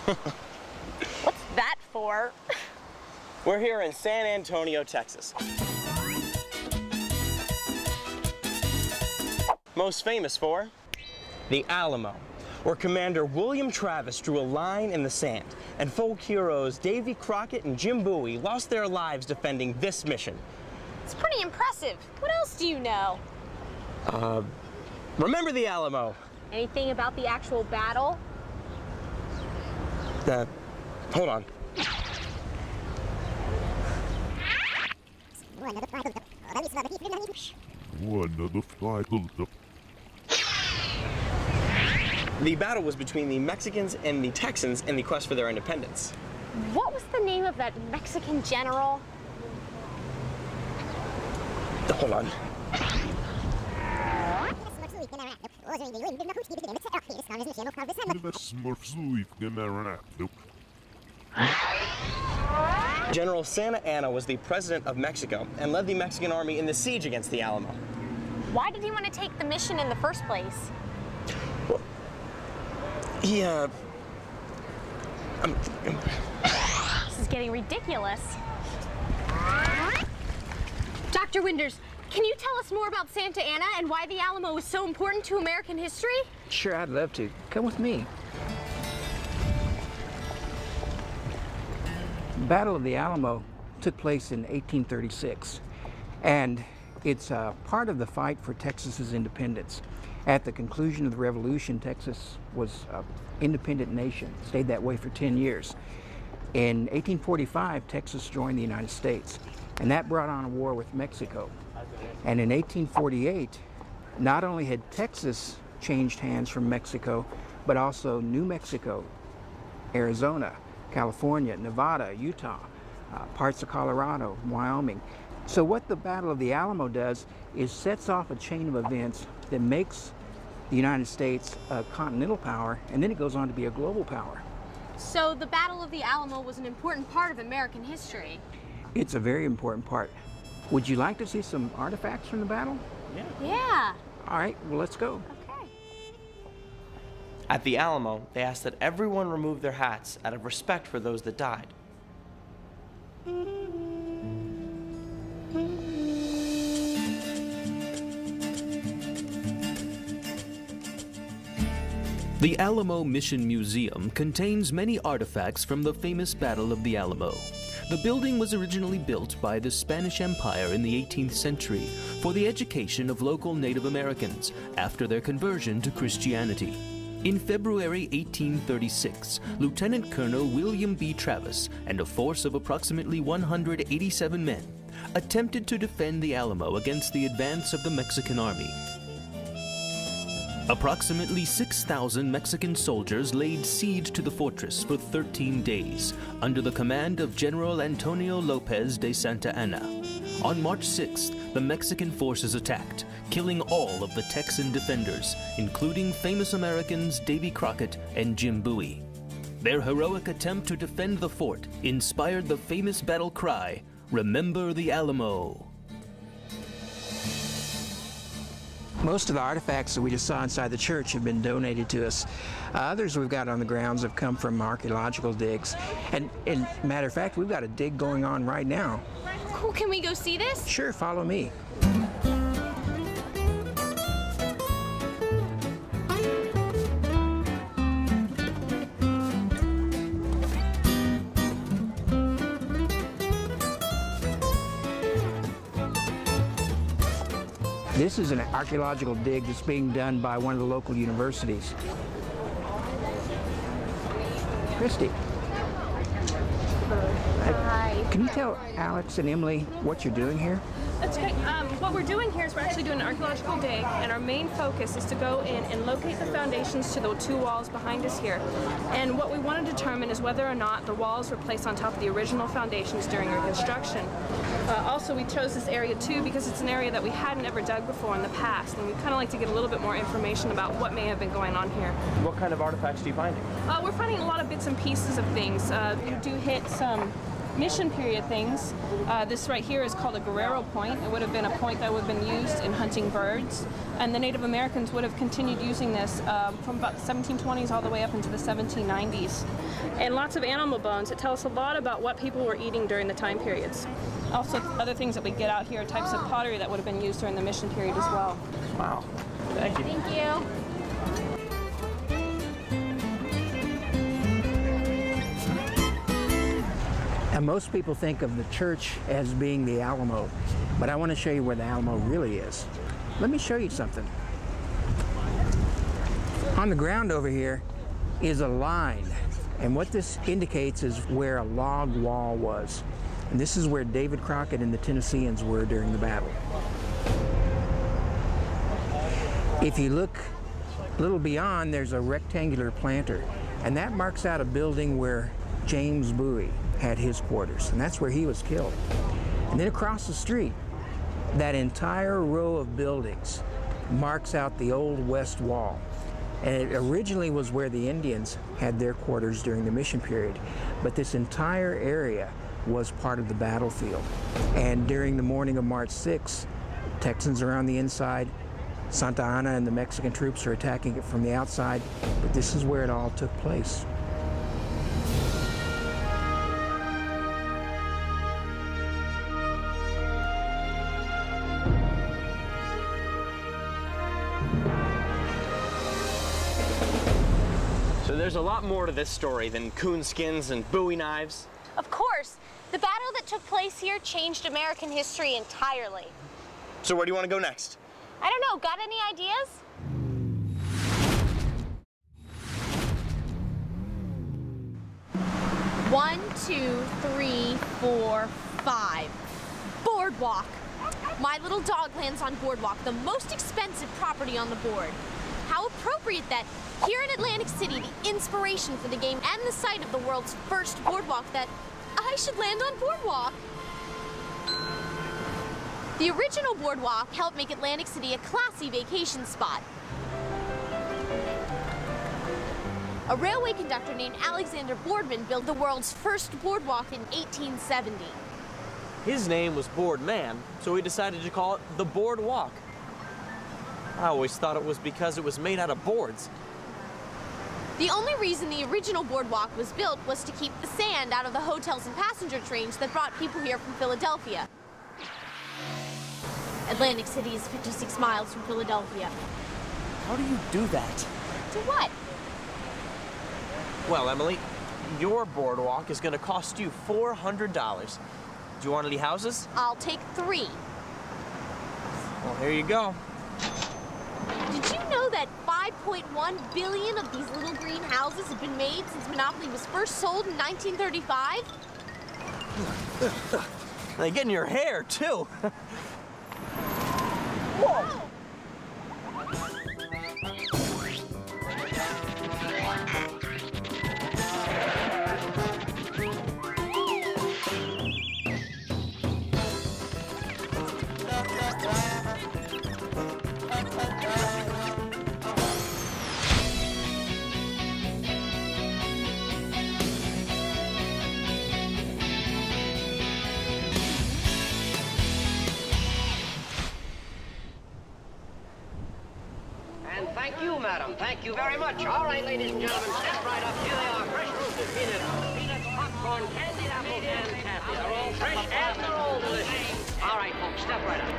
What's that for? We're here in San Antonio, Texas. Most famous for the Alamo, where Commander William Travis drew a line in the sand, and folk heroes Davy Crockett and Jim Bowie lost their lives defending this mission. It's pretty impressive. What else do you know? Remember the Alamo? Anything about the actual battle? Hold on. The battle was between the Mexicans and the Texans in the quest for their independence. What was the name of that Mexican general? Hold on. General Santa Anna was the president of Mexico and led the Mexican army in the siege against the Alamo. Why did he want to take the mission in the first place? Well, he, This is getting ridiculous. Dr. Winders, can you tell us more about Santa Anna and why the Alamo was so important to American history? Sure, I'd love to. Come with me. The Battle of the Alamo took place in 1836, and it's part of the fight for Texas's independence. At the conclusion of the Revolution, Texas was an independent nation, stayed that way for 10 years. In 1845, Texas joined the United States, and that brought on a war with Mexico. And in 1848, not only had Texas changed hands from Mexico, but also New Mexico, Arizona, California, Nevada, Utah, parts of Colorado, Wyoming. So what the Battle of the Alamo does is sets off a chain of events that makes the United States a continental power, and then it goes on to be a global power. So the Battle of the Alamo was an important part of American history. It's a very important part. Would you like to see some artifacts from the battle? Yeah. All right, well, let's go. Okay. At the Alamo, they asked that everyone remove their hats out of respect for those that died. The Alamo Mission Museum contains many artifacts from the famous Battle of the Alamo. The building was originally built by the Spanish Empire in the 18th century for the education of local Native Americans after their conversion to Christianity. In February 1836, Lieutenant Colonel William B. Travis and a force of approximately 187 men attempted to defend the Alamo against the advance of the Mexican army. Approximately 6,000 Mexican soldiers laid siege to the fortress for 13 days under the command of General Antonio Lopez de Santa Anna. On March 6th, the Mexican forces attacked, killing all of the Texan defenders, including famous Americans Davy Crockett and Jim Bowie. Their heroic attempt to defend the fort inspired the famous battle cry, "Remember the Alamo." Most of the artifacts that we just saw inside the church have been donated to us. Others we've got on the grounds have come from archaeological digs. And matter of fact, we've got a dig going on right now. Cool, can we go see this? Sure, follow me. This is an archaeological dig that's being done by one of the local universities. Christy. Hi. Can you tell Alex and Emily what you're doing here? That's okay. What we're doing here is we're actually doing an archaeological dig, and our main focus is to go in and locate the foundations to the two walls behind us here. And what we want to determine is whether or not the walls were placed on top of the original foundations during our construction. Also, we chose this area too because it's an area that we hadn't ever dug before in the past, and we kind of like to get a little bit more information about what may have been going on here. What kind of artifacts do you find? We're finding a lot of bits and pieces of things. We do hit some mission period things, this right here is called a Guerrero Point. It would have been a point that would have been used in hunting birds, and the Native Americans would have continued using this from about the 1720s all the way up into the 1790s. And lots of animal bones. It tells us a lot about what people were eating during the time periods. Also, other things that we get out here are types of pottery that would have been used during the mission period as well. Wow. Thank you. Thank you. And most people think of the church as being the Alamo, but I want to show you where the Alamo really is. Let me show you something. On the ground over here is a line, and what this indicates is where a log wall was. And this is where David Crockett and the Tennesseans were during the battle. If you look a little beyond, there's a rectangular planter, and that marks out a building where James Bowie had his quarters, and that's where he was killed. And then across the street, that entire row of buildings marks out the old west wall. And it originally was where the Indians had their quarters during the mission period, but this entire area was part of the battlefield. And during the morning of March 6th, Texans are on the inside, Santa Ana and the Mexican troops are attacking it from the outside, but this is where it all took place. So there's a lot more to this story than coon skins and Bowie knives. Of course. The battle that took place here changed American history entirely. So where do you want to go next? I don't know. Got any ideas? One, two, three, four, five. Boardwalk. My little dog lands on Boardwalk, the most expensive property on the board. How appropriate that here in Atlantic City, the inspiration for the game and the site of the world's first boardwalk, that I should land on Boardwalk. The original boardwalk helped make Atlantic City a classy vacation spot. A railway conductor named Alexander Boardman built the world's first boardwalk in 1870. His name was Boardman, so he decided to call it the Boardwalk. I always thought it was because it was made out of boards. The only reason the original boardwalk was built was to keep the sand out of the hotels and passenger trains that brought people here from Philadelphia. Atlantic City is 56 miles from Philadelphia. How do you do that? To what? Well, Emily, your boardwalk is going to cost you $400. Do you want any houses? I'll take 3. Well, here you go. Did you know that 5.1 billion of these little green houses have been made since Monopoly was first sold in 1935? They get in your hair, too. Whoa! Thank you, madam. Thank you very much. All right, ladies and gentlemen, step right up. Here they are. Fresh roasted peanuts, popcorn, candied apples, and taffy. They're all fresh and they're all delicious. All right, folks, step right up.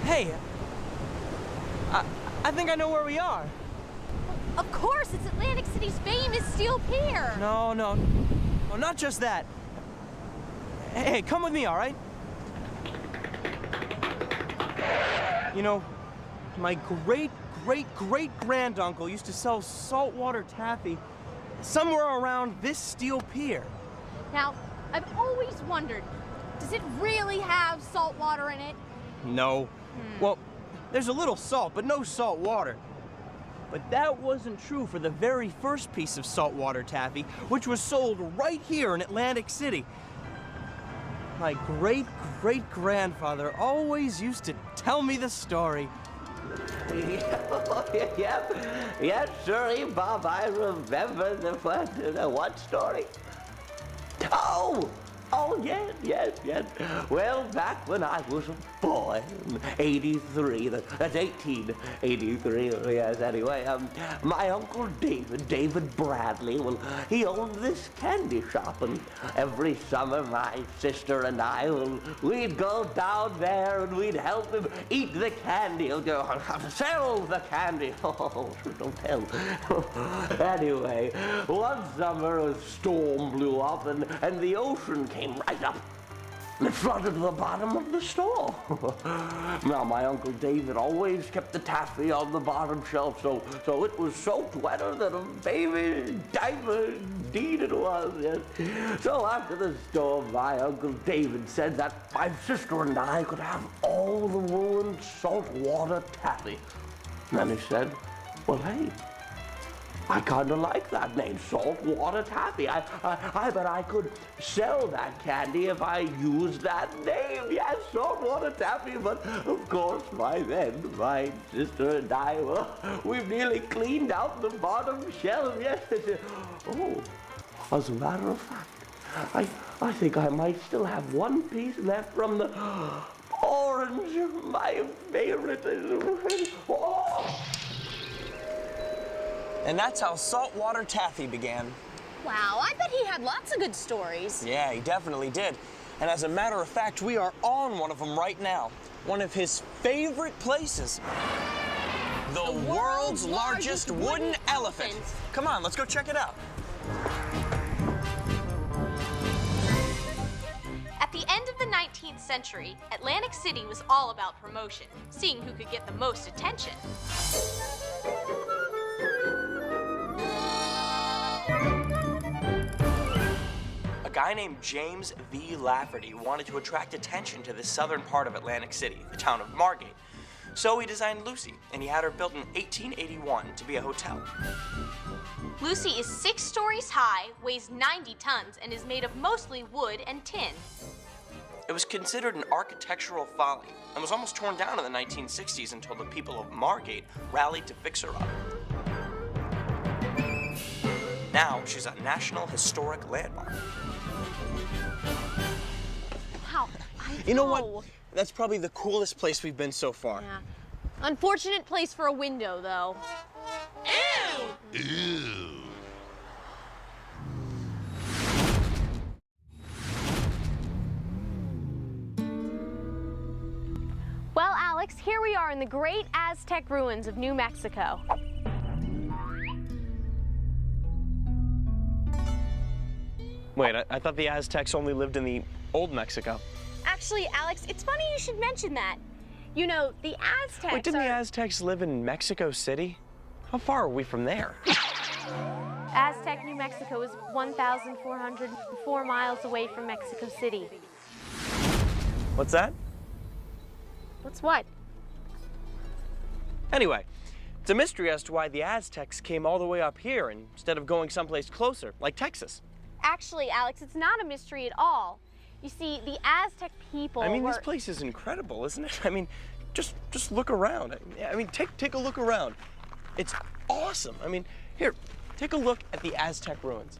Hey, I think I know where we are. Of course, it's Atlantic City's famous steel pier. No, not just that. Hey, come with me, all right? You know, my great-great-great-granduncle used to sell saltwater taffy somewhere around this steel pier. Now, I've always wondered, does it really have salt water in it? No. Well, there's a little salt, but no salt water. But that wasn't true for the very first piece of saltwater taffy, which was sold right here in Atlantic City. My great-great-grandfather always used to tell me the story. Yes, sir, Bob, I remember the what story? Oh, Oh, yes, yes, yes. Well, back when I was a boy, in 83, that's 1883, yes, anyway, my Uncle David Bradley, well, he owned this candy shop, and every summer my sister and I, well, we'd go down there and we'd help him eat the candy, sell the candy. Oh, don't tell. Anyway, one summer a storm blew up and the ocean came right up and flooded the bottom of the store. Now, my Uncle David always kept the taffy on the bottom shelf, so it was soaked wetter than a baby diaper. Indeed it was, yes. So after the storm, my Uncle David said that my sister and I could have all the ruined saltwater taffy. And then he said, well, hey, I kind of like that name, saltwater taffy. I bet I could sell that candy if I used that name. Yes, saltwater taffy. But of course, by then, my sister and I, well, we've nearly cleaned out the bottom shelf. Yes. Oh, as a matter of fact, I think I might still have one piece left from the orange, my favorite. Oh. And that's how saltwater taffy began. Wow, I bet he had lots of good stories. Yeah, he definitely did. And as a matter of fact, we are on one of them right now. One of his favorite places. The world's largest wooden elephant. Come on, let's go check it out. At the end of the 19th century, Atlantic City was all about promotion, seeing who could get the most attention. A guy named James V. Lafferty wanted to attract attention to the southern part of Atlantic City, the town of Margate. So he designed Lucy, and he had her built in 1881 to be a hotel. Lucy is 6 stories high, weighs 90 tons, and is made of mostly wood and tin. It was considered an architectural folly and was almost torn down in the 1960s until the people of Margate rallied to fix her up. Now she's a National Historic Landmark. Wow, You know what? That's probably the coolest place we've been so far. Yeah. Unfortunate place for a window, though. Ew! Ew. Well, Alex, here we are in the great Aztec ruins of New Mexico. Wait, I thought the Aztecs only lived in the old Mexico. Actually, Alex, it's funny you should mention that. You know, the Aztecs Wait, didn't the Aztecs live in Mexico City? How far are we from there? Aztec, New Mexico is 1,404 miles away from Mexico City. What's that? What's what? Anyway, it's a mystery as to why the Aztecs came all the way up here instead of going someplace closer, like Texas. Actually, Alex, it's not a mystery at all. You see, the Aztec people this place is incredible, isn't it? I mean, just look around. I mean, take a look around. It's awesome. I mean, here, take a look at the Aztec ruins.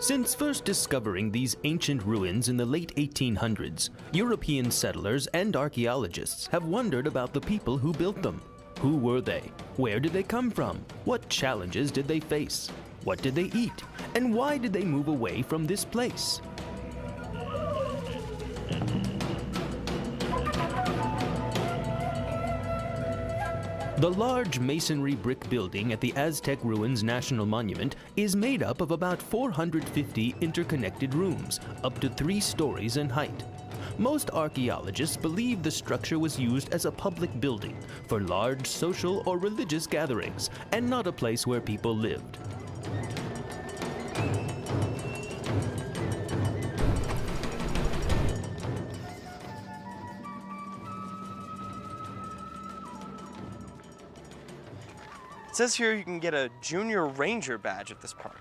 Since first discovering these ancient ruins in the late 1800s, European settlers and archaeologists have wondered about the people who built them. Who were they? Where did they come from? What challenges did they face? What did they eat? And why did they move away from this place? The large masonry brick building at the Aztec Ruins National Monument is made up of about 450 interconnected rooms, up to 3 stories in height. Most archaeologists believe the structure was used as a public building for large social or religious gatherings, and not a place where people lived. It says here you can get a Junior Ranger badge at this park.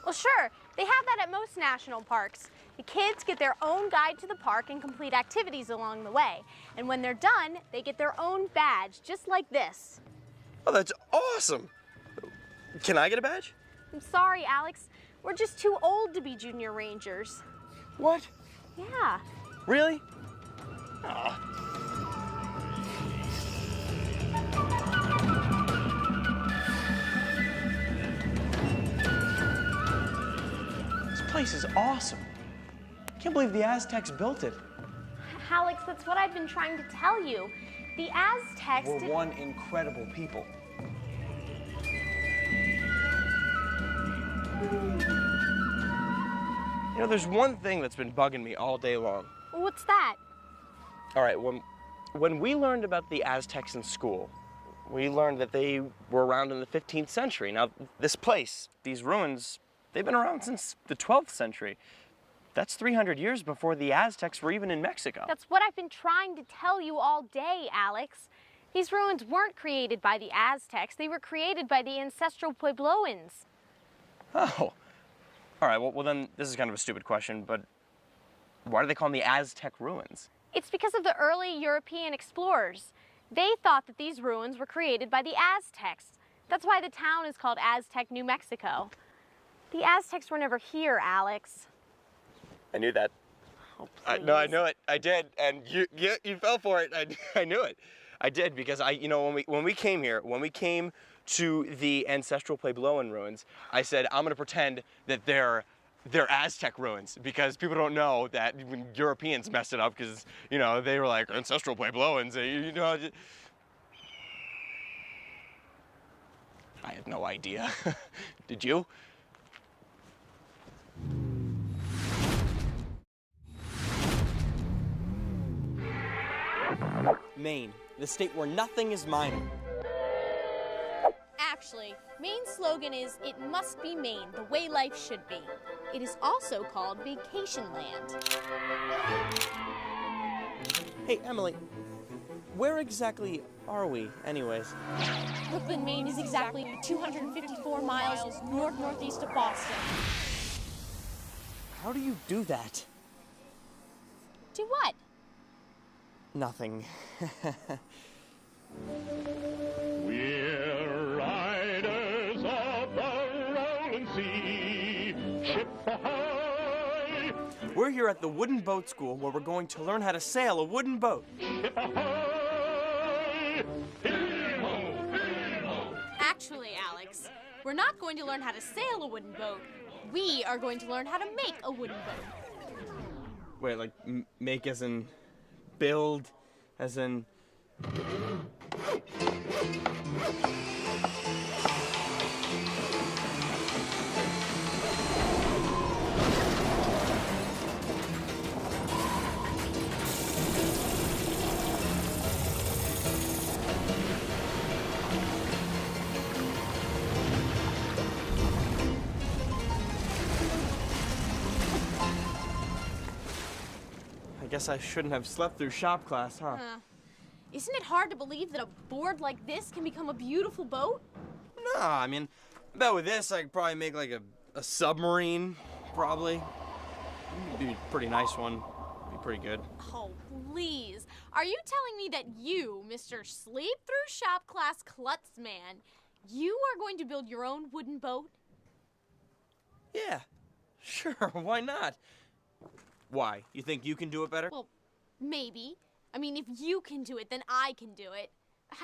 Well, sure. They have that at most national parks. The kids get their own guide to the park and complete activities along the way. And when they're done, they get their own badge, just like this. Oh, that's awesome. Can I get a badge? I'm sorry, Alex. We're just too old to be junior rangers. What? Yeah. Really? Aw. This place is awesome. I can't believe the Aztecs built it. Alex, that's what I've been trying to tell you. The Aztecs We're one incredible people. You know, there's one thing that's been bugging me all day long. What's that? All right, when we learned about the Aztecs in school, we learned that they were around in the 15th century. Now, this place, these ruins, they've been around since the 12th century. That's 300 years before the Aztecs were even in Mexico. That's what I've been trying to tell you all day, Alex. These ruins weren't created by the Aztecs. They were created by the ancestral Puebloans. Oh. All right, well then, this is kind of a stupid question, but why do they call them the Aztec Ruins? It's because of the early European explorers. They thought that these ruins were created by the Aztecs. That's why the town is called Aztec, New Mexico. The Aztecs were never here, Alex. I knew that. Oh, No, I knew it. I did, and you fell for it. I knew it. I did because when we came here, when we came to the ancestral Puebloan ruins, I said I'm gonna pretend that they're Aztec ruins because people don't know that when Europeans messed it up because they were like ancestral Puebloans. I had no idea. Did you? Maine, the state where nothing is minor. Actually, Maine's slogan is, "It must be Maine, the way life should be." It is also called Vacation Land. Hey, Emily, where exactly are we, anyways? Brooklyn, Maine is exactly 254 miles northeast of Boston. How do you do that? Do what? Nothing. We're riders of the rolling sea, ship ahoy! We're here at the Wooden Boat School where we're going to learn how to sail a wooden boat. Ship ahoy! Hee-ho, hee-ho! Actually, Alex, we're not going to learn how to sail a wooden boat. We are going to learn how to make a wooden boat. Wait, like make as in build, as in... I guess I shouldn't have slept through shop class, huh? Isn't it hard to believe that a board like this can become a beautiful boat? No, I mean, I bet with this I could probably make like a submarine, probably. It'd be a pretty nice one. It'd be pretty good. Oh, please. Are you telling me that you, Mr. Sleep Through Shop Class Klutz Man, you are going to build your own wooden boat? Yeah, sure, why not? Why? You think you can do it better? Well, maybe. I mean, if you can do it, then I can do it.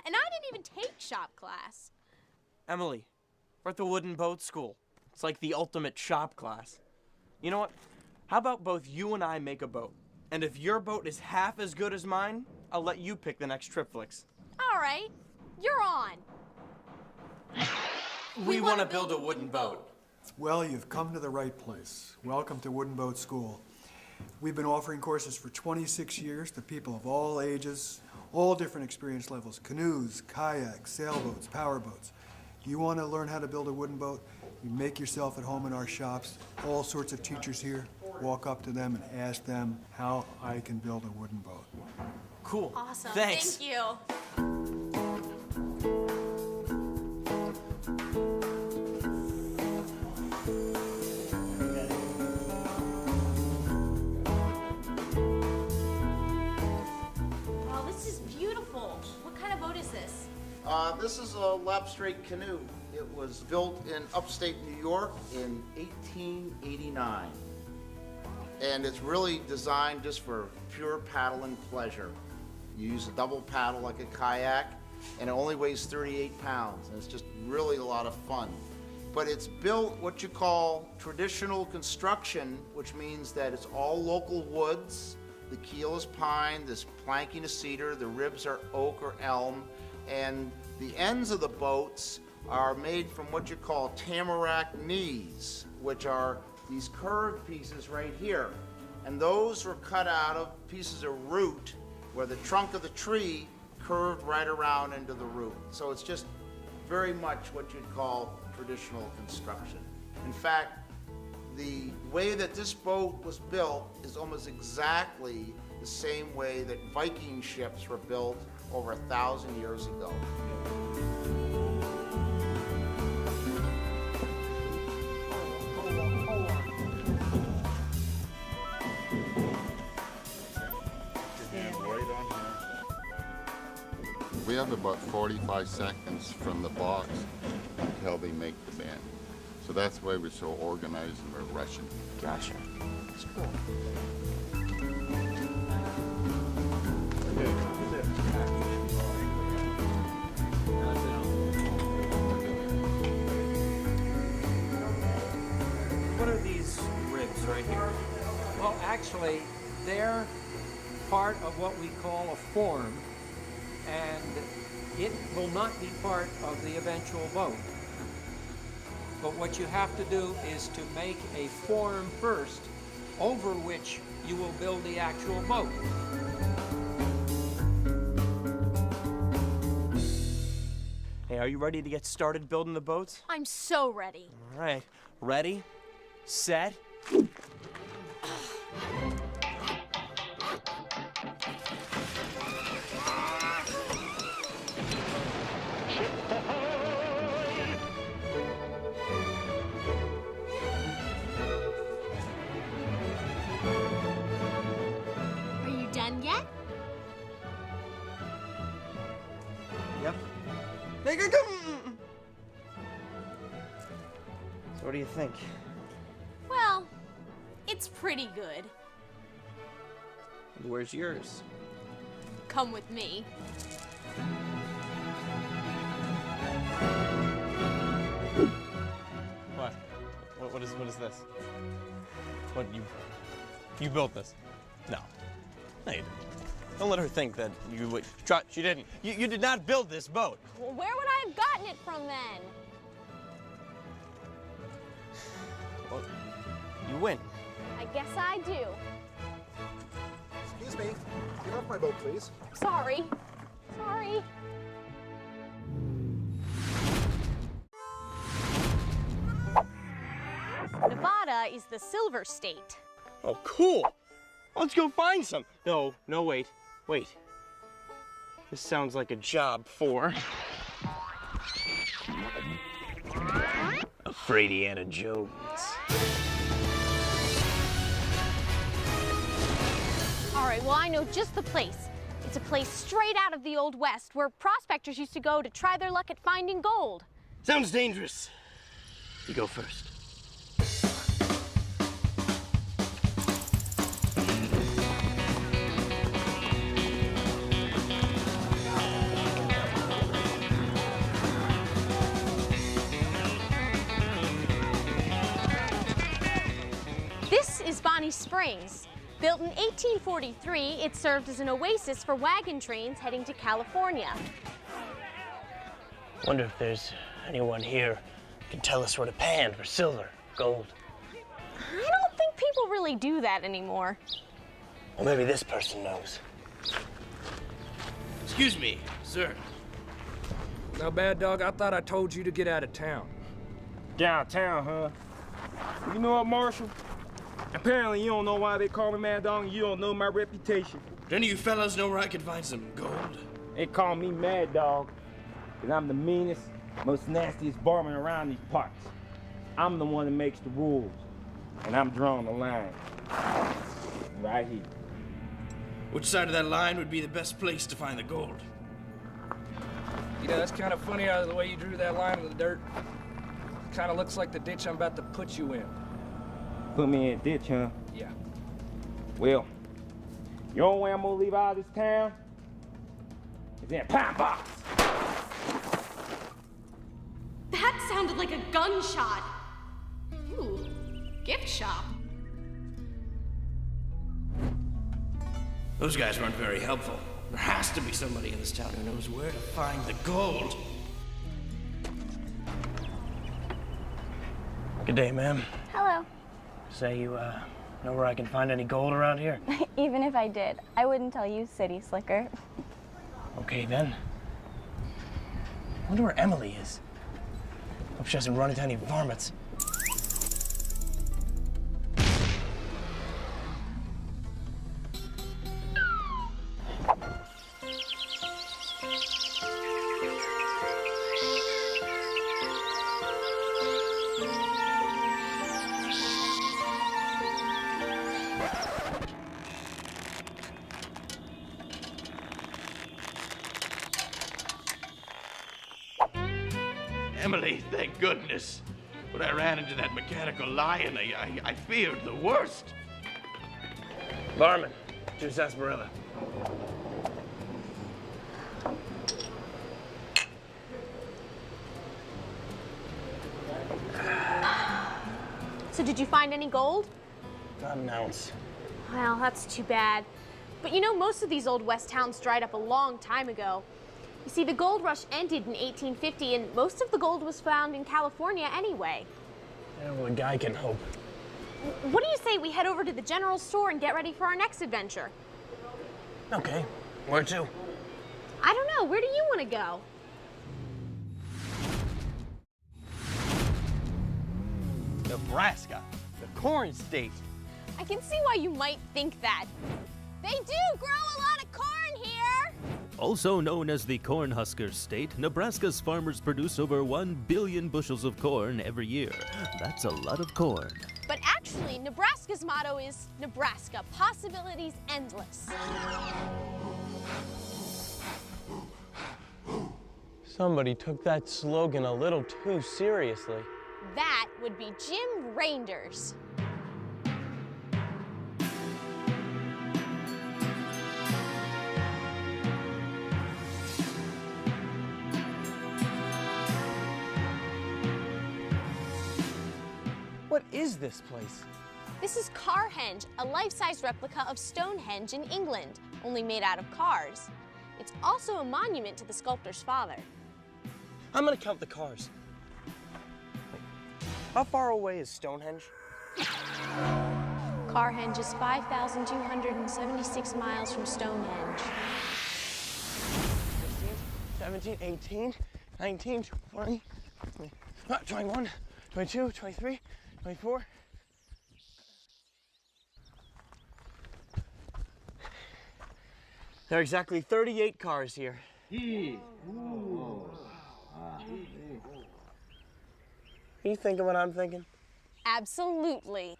And I didn't even take shop class. Emily, we're at the Wooden Boat School. It's like the ultimate shop class. You know what? How about both you and I make a boat? And if your boat is half as good as mine, I'll let you pick the next Trip Flix. All right, you're on. We want to build a wooden boat. Well, you've come to the right place. Welcome to Wooden Boat School. We've been offering courses for 26 years to people of all ages, all different experience levels, canoes, kayaks, sailboats, powerboats. You want to learn how to build a wooden boat? You make yourself at home in our shops. All sorts of teachers here. Walk up to them and ask them how I can build a wooden boat. Cool. Awesome. Thanks. Thank you. This is a lap-straight canoe. It was built in upstate New York in 1889. And it's really designed just for pure paddling pleasure. You use a double paddle like a kayak, and it only weighs 38 pounds, and it's just really a lot of fun. But it's built what you call traditional construction, which means that it's all local woods. The keel is pine, this planking is cedar, the ribs are oak or elm, and the ends of the boats are made from what you call tamarack knees, which are these curved pieces right here. And those were cut out of pieces of root where the trunk of the tree curved right around into the root. So it's just very much what you'd call traditional construction. In fact, the way that this boat was built is almost exactly the same way that Viking ships were built over 1,000 years ago. We have about 45 seconds from the box until they make the bend. So that's why we're so organized and we're rushing. Gotcha. That's cool. What are these ribs right here? Well, actually, they're part of what we call a form, and it will not be part of the eventual boat. But what you have to do is to make a form first, over which you will build the actual boat. Hey, are you ready to get started building the boats? I'm so ready. All right. Ready, set. Are you done yet? Yep. So what do you think? Well, it's pretty good. Where's yours? Come with me. What is this? What, you built this? No. No, you didn't. Don't let her think that you would. She didn't. You did not build this boat. Well, where would I have gotten it from then? Well, you win. I guess I do. Excuse me. Get off my boat, please. Sorry. Sorry. Nevada is the silver state. Oh, cool. Let's go find some. No, wait. This sounds like a job for a Fradiana Jones. All right, well, I know just the place. It's a place straight out of the Old West where prospectors used to go to try their luck at finding gold. Sounds dangerous. You go first. This is Bonnie Springs. Built in 1843, it served as an oasis for wagon trains heading to California. Wonder if there's anyone here who can tell us where to pan for silver, gold. I don't think people really do that anymore. Well, maybe this person knows. Excuse me, sir. Now, Bad Dog, I thought I told you to get out of town. Downtown, huh? You know what, Marshal? Apparently you don't know why they call me Mad Dog and you don't know my reputation. Do any of you fellas know where I could find some gold? They call me Mad Dog because I'm the meanest, most nastiest barman around these parts. I'm the one that makes the rules, and I'm drawing the line. Right here. Which side of that line would be the best place to find the gold? You know, that's kind of funny out of the way you drew that line in the dirt. Kind of looks like the ditch I'm about to put you in. Put me in a ditch, huh? Yeah. Well, the only way I'm gonna leave out of this town is in a pine box. That sounded like a gunshot. Ooh, gift shop. Those guys weren't very helpful. There has to be somebody in this town who knows where to find the gold. Good day, ma'am. Hello. Say you, know where I can find any gold around here? Even if I did, I wouldn't tell you, city slicker. Okay, then. I wonder where Emily is. Hope she hasn't run into any varmints. Emily, thank goodness. When I ran into that mechanical lion, I feared the worst. Barman, juice sarsaparilla. So did you find any gold? Not an ounce. Well, that's too bad. But you know, most of these old west towns dried up a long time ago. You see, the gold rush ended in 1850, and most of the gold was found in California anyway. Yeah, well, a guy can hope. What do you say we head over to the general store and get ready for our next adventure? Okay. Where to? I don't know. Where do you want to go? Nebraska, the corn state. I can see why you might think that. They do grow a lot of corn here! Also known as the Cornhusker State, Nebraska's farmers produce over 1 billion bushels of corn every year. That's a lot of corn. But actually, Nebraska's motto is Nebraska, possibilities endless. Somebody took that slogan a little too seriously. That would be Jim Reinders. What is this place? This is Carhenge, a life-size replica of Stonehenge in England, only made out of cars. It's also a monument to the sculptor's father. I'm gonna count the cars. How far away is Stonehenge? Carhenge is 5,276 miles from Stonehenge. 16, 17, 18, 19, 20, 21, 22, 23, 24. There are exactly 38 cars here. You thinking what I'm thinking? Absolutely.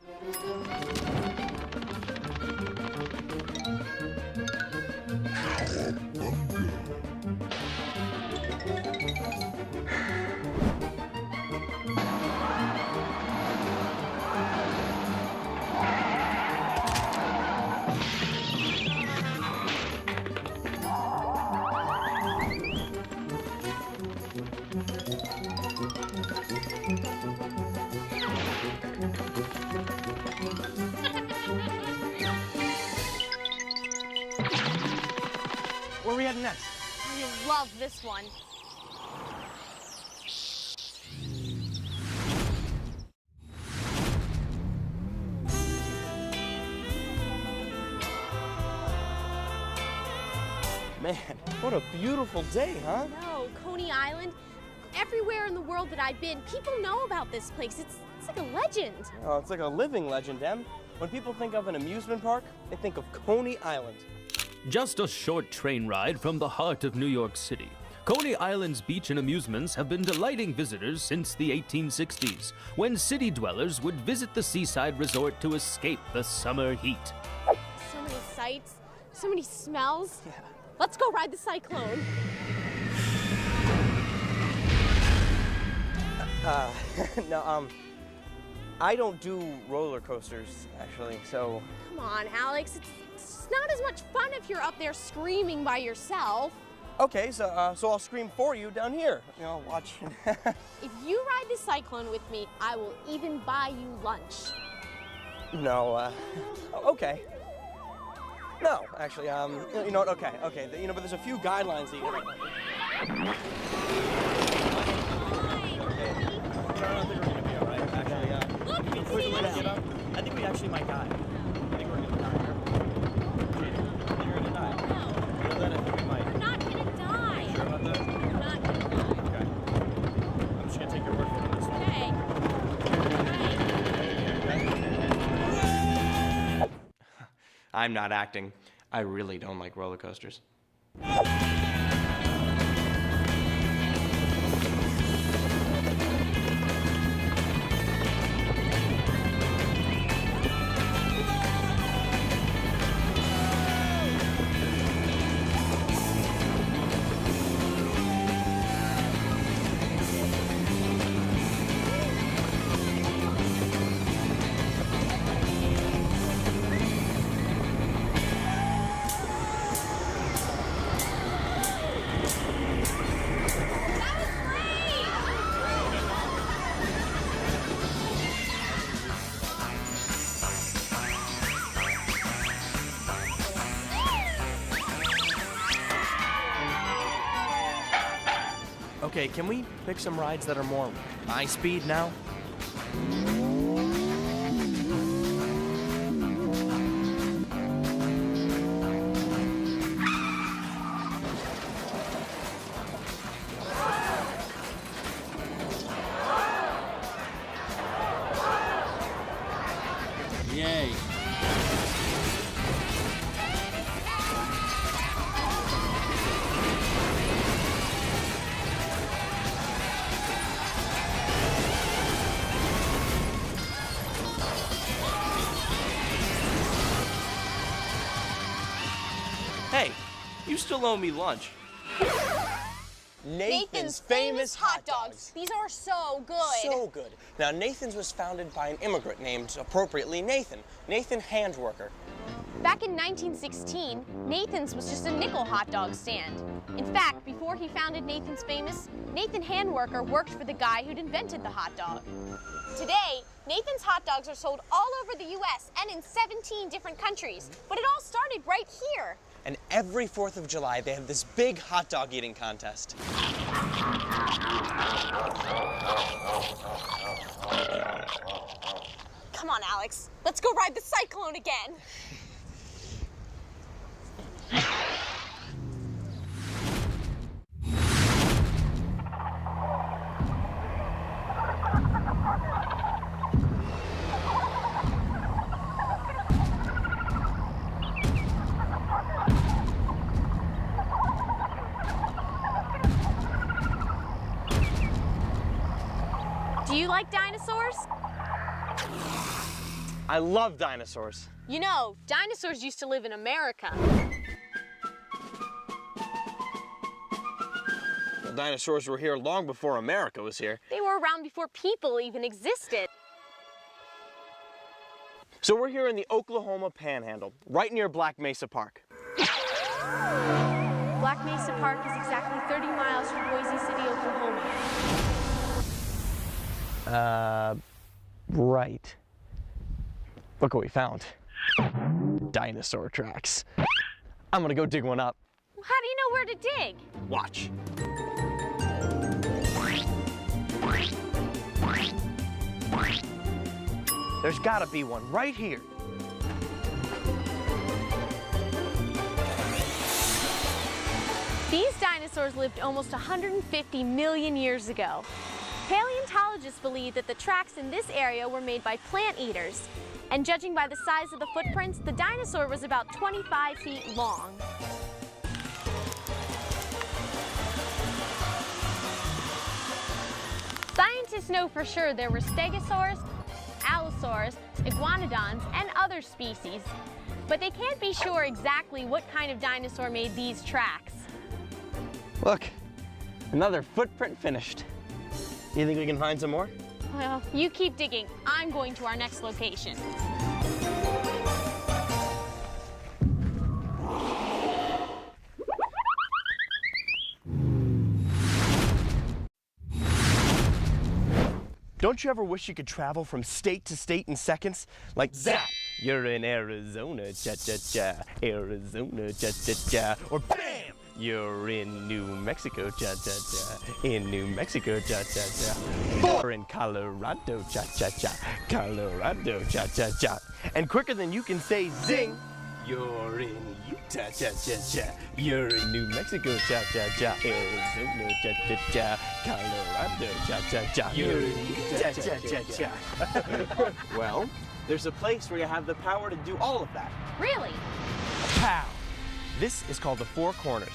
Where are we heading next? I love this one. Man, what a beautiful day, huh? No, Coney Island. Everywhere in the world that I've been, people know about this place. It's like a legend. Oh, it's like a living legend, Em. When people think of an amusement park, they think of Coney Island. Just a short train ride from the heart of New York City, Coney Island's beach and amusements have been delighting visitors since the 1860s, when city dwellers would visit the seaside resort to escape the summer heat. So many sights, so many smells. Yeah. Let's go ride the Cyclone. No, I don't do roller coasters, actually, so... Come on, Alex. It's not as much fun if you're up there screaming by yourself. Okay, so I'll scream for you down here. You know, watch. If you ride the Cyclone with me, I will even buy you lunch. No, okay. No, actually, you know what, okay. You know, but there's a few guidelines that you gotta... I don't think we're gonna be all right, actually. I think we actually might die. I think we're gonna die. I think we're gonna die. No. You know that? I think we might. We're not gonna die. Sure about that? We're not gonna die. Okay. I'm just gonna take your word for it on this one. Okay. I'm not acting. I really don't like roller coasters. Okay, can we pick some rides that are more high speed now? Yay. Hey, you still owe me lunch. Nathan's famous hot dogs. These are so good. So good. Now, Nathan's was founded by an immigrant named, appropriately, Nathan Handworker. Back in 1916, Nathan's was just a nickel hot dog stand. In fact, before he founded Nathan's Famous, Nathan Handworker worked for the guy who'd invented the hot dog. Today, Nathan's hot dogs are sold all over the U.S. and in 17 different countries. But it all started right here. And every 4th of July, they have this big hot dog eating contest. Come on, Alex. Let's go ride the Cyclone again. Do you like dinosaurs? I love dinosaurs. You know, dinosaurs used to live in America. Well, dinosaurs were here long before America was here. They were around before people even existed. So we're here in the Oklahoma Panhandle, right near Black Mesa Park. Black Mesa Park is exactly 30 miles from Boise City, Oklahoma. Right. Look what we found. Dinosaur tracks. I'm gonna go dig one up. How do you know where to dig? Watch. There's gotta be one right here. These dinosaurs lived almost 150 million years ago. Paleontologists believe that the tracks in this area were made by plant eaters. And judging by the size of the footprints, the dinosaur was about 25 feet long. Scientists know for sure there were stegosaurs, allosaurs, iguanodons, and other species. But they can't be sure exactly what kind of dinosaur made these tracks. Look, another footprint finished. You think we can find some more? Well, you keep digging. I'm going to our next location. Don't you ever wish you could travel from state to state in seconds? Like zap! You're in Arizona, cha-cha-cha. Arizona, cha-cha-cha. Or bam! You're in New Mexico, cha-cha-cha. In New Mexico, cha-cha-cha. Or in Colorado, cha-cha-cha. Colorado, cha-cha-cha. And quicker than you can say zing, you're in Utah, cha-cha-cha. You're in New Mexico, cha-cha-cha. Arizona, cha-cha-cha. Colorado, cha-cha-cha. You're in Utah, cha-cha-cha. Well, there's a place where you have the power to do all of that. Really? Pow! This is called the Four Corners.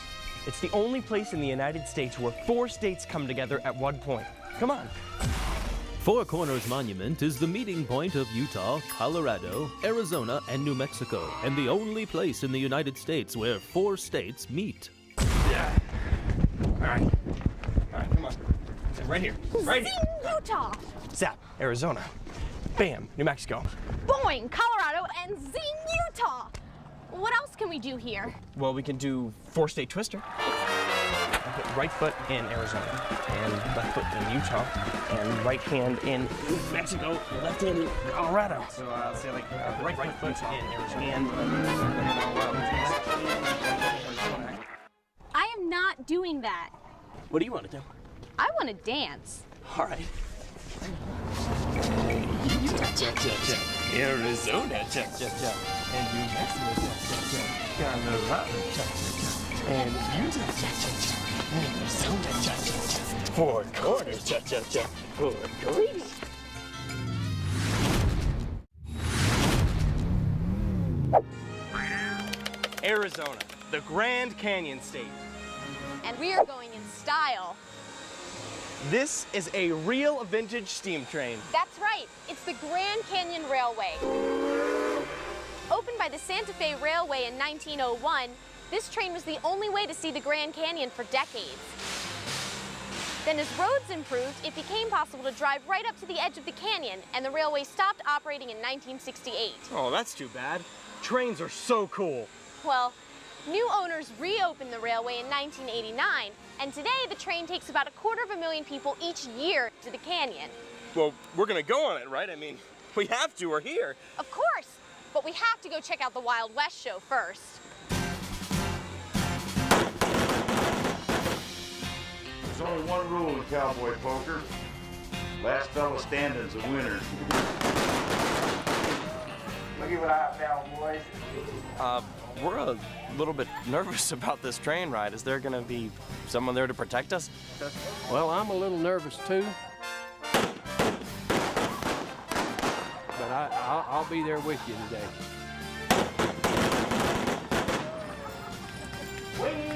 It's the only place in the United States where 4 states come together at one point. Come on. Four Corners Monument is the meeting point of Utah, Colorado, Arizona, and New Mexico, and the only place in the United States where 4 states meet. Yeah. All right, come on. Right here, right here. Zing, Utah. Zap, Arizona. Bam, New Mexico. Boing, Colorado, and zing, Utah. What else can we do here? Well, we can do 4-state twister. I put right foot in Arizona, and left foot in Utah, and right hand in New Mexico, left hand in Colorado. So I'll say like right foot in Arizona, and I am not doing that. What do you want to do? I want to dance. All right. Arizona, cha-cha-cha, and New Mexico, cha-cha-cha, Colorado, cha-cha-cha, and Utah, cha-cha-cha, and Arizona, cha-cha-cha, 4 Corners, cha-cha-cha, 4 Corners. Arizona, the Grand Canyon State. And we are going in style. This is a real vintage steam train. That's right. It's the Grand Canyon Railway. Opened by the Santa Fe Railway in 1901, this train was the only way to see the Grand Canyon for decades. Then as roads improved, it became possible to drive right up to the edge of the canyon, and the railway stopped operating in 1968. Oh, that's too bad. Trains are so cool. Well, new owners reopened the railway in 1989, and today the train takes about 250,000 people each year to the canyon. Well, we're gonna go on it, right? I mean, we have to, we're here. Of course, but we have to go check out the Wild West show first. There's only one rule in cowboy poker. Last fella standing's a winner. Look at what I found, boys. We're a little bit nervous about this train ride. Is there gonna be someone there to protect us? Well, I'm a little nervous too. But I'll be there with you today. Wait.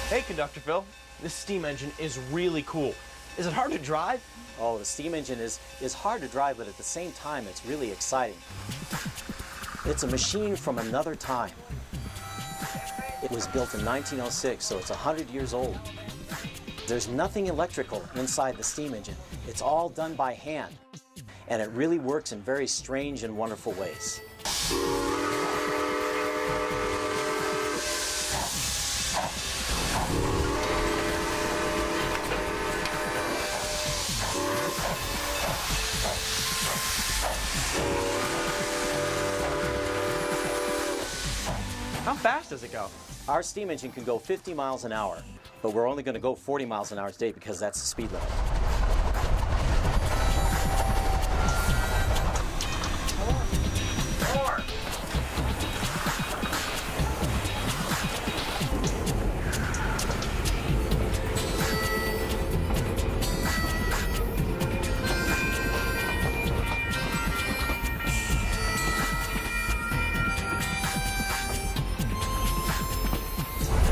Hey, Conductor Phil. This steam engine is really cool. Is it hard to drive? Oh, the steam engine is hard to drive, but at the same time, it's really exciting. It's a machine from another time. It was built in 1906, so it's 100 years old. There's nothing electrical inside the steam engine. It's all done by hand, and it really works in very strange and wonderful ways. How fast does it go? Our steam engine can go 50 miles an hour, but we're only going to go 40 miles an hour today because that's the speed limit.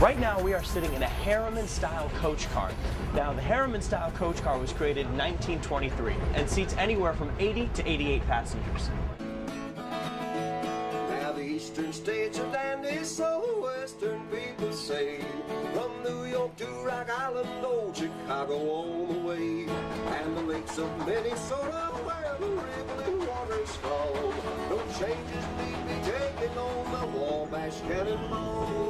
Right now we are sitting in a Harriman-style coach car. Now the Harriman-style coach car was created in 1923 and seats anywhere from 80 to 88 passengers. Now the eastern states are dandy, so the western people say. From New York to Rock Island, old Chicago all the way. And the lakes of Minnesota where the rippling waters fall. No changes need be taken on the Wabash Cannonball.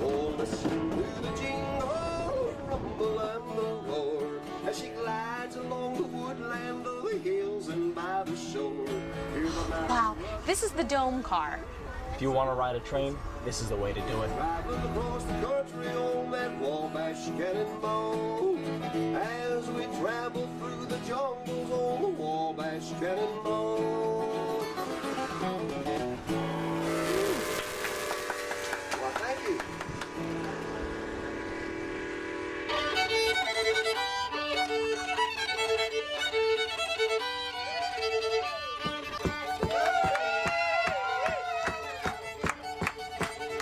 Oh, listen to the jingle, rumble and the roar as she glides along the woodland of the hills and by the shore. Wow, this is the dome car. If you want to ride a train, this is the way to do it. Traveling across the country on that Wabash Cannonball as we travel through the jungles on the Wabash Cannonball. Well, thank you.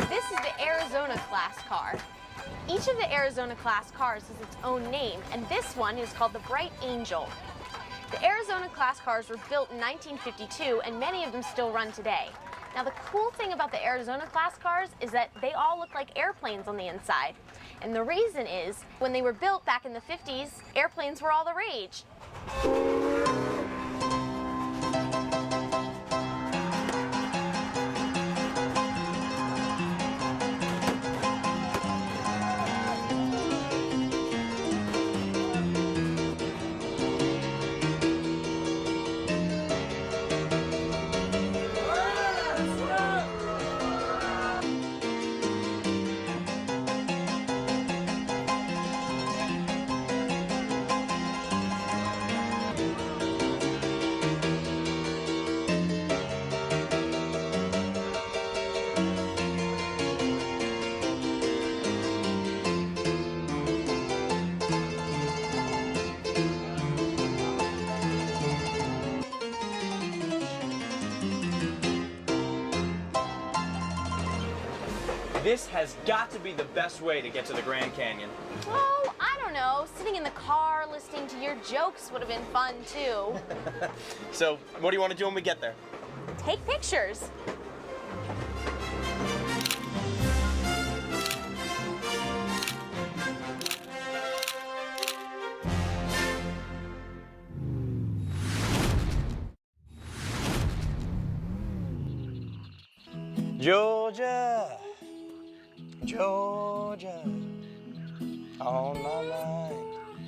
This is the Arizona class car. Each of the Arizona class cars has its own name, and this one is called the Bright Angel. The Arizona class cars were built in 1952, and many of them still run today. Now, the cool thing about the Arizona class cars is that they all look like airplanes on the inside. And the reason is, when they were built back in the 50s, airplanes were all the rage. This has got to be the best way to get to the Grand Canyon. Well, I don't know. Sitting in the car listening to your jokes would have been fun, too. So, what do you want to do when we get there? Take pictures. Georgia, Georgia, on my mind.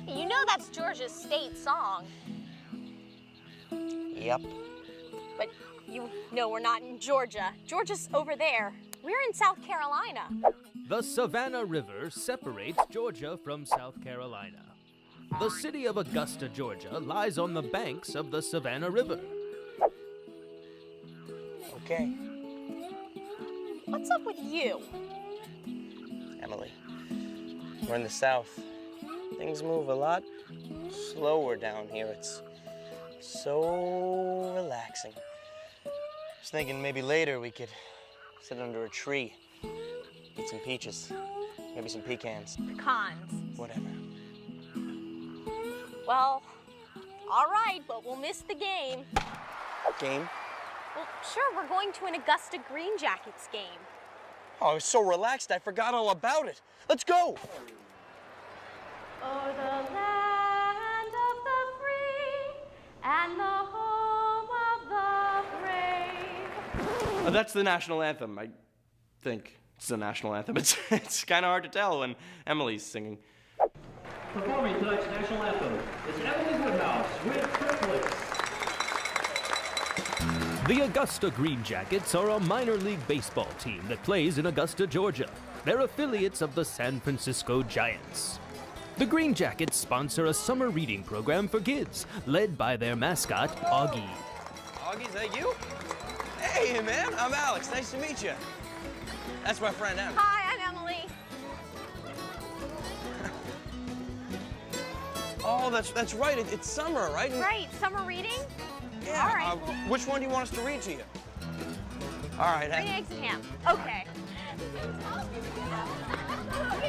You know that's Georgia's state song. Yep. But you know we're not in Georgia. Georgia's over there. We're in South Carolina. The Savannah River separates Georgia from South Carolina. The city of Augusta, Georgia, lies on the banks of the Savannah River. Okay. What's up with you? Emily, we're in the South. Things move a lot slower down here. It's so relaxing. I was thinking maybe later we could sit under a tree, eat some peaches, maybe some pecans. Pecans. Whatever. Well, all right, but we'll miss the game. Game? Well, sure, we're going to an Augusta Green Jackets game. Oh, I was so relaxed I forgot all about it. Let's go! O'er the land of the free and the home of the brave. That's the national anthem, I think. It's the national anthem. It's kind of hard to tell when Emily's singing. Performing tonight's national anthem is Emily Woodhouse with Trip Flix. The Augusta Green Jackets are a minor league baseball team that plays in Augusta, Georgia. They're affiliates of the San Francisco Giants. The Green Jackets sponsor a summer reading program for kids, led by their mascot, Augie. Augie, is that you? Hey, man, I'm Alex. Nice to meet you. That's my friend, Emily. Hi, I'm Emily. Oh, that's right. It's summer, right? Right, summer reading? Yeah. All right. Which one do you want us to read to you? All right. Green eggs and ham. Okay.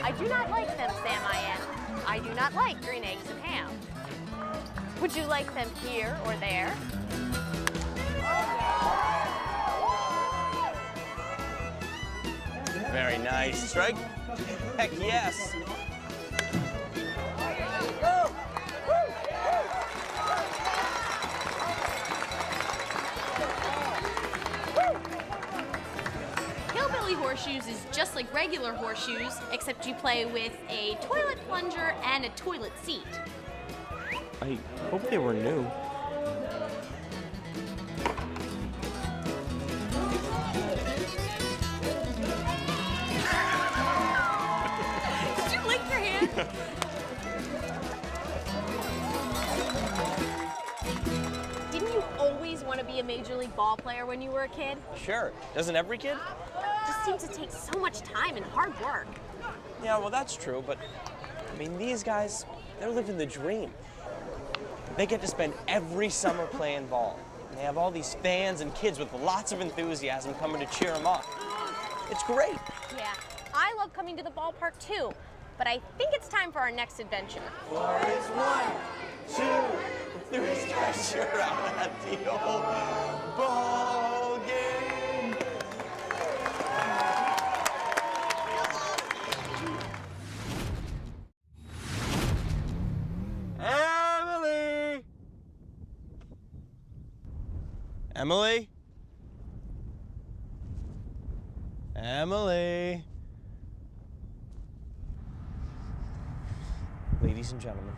I do not like them, Sam I am. I do not like green eggs and ham. Would you like them here or there? Very nice. Strike? Heck yes. Hillbilly horseshoes is just like regular horseshoes, except you play with a toilet plunger and a toilet seat. I hope they were new. Did you lick your hand? Didn't you always want to be a Major League ball player when you were a kid? Sure. Doesn't every kid? Just seems to take so much time and hard work. Yeah, well, that's true, but I mean, these guys, they're living the dream. They get to spend every summer playing ball. They have all these fans and kids with lots of enthusiasm coming to cheer them on. It's great. Yeah, I love coming to the ballpark too, but I think it's time for our next adventure. For it's 1, 2, 3, stretch out at the old ball game. Emily! Emily? Emily? Ladies and gentlemen,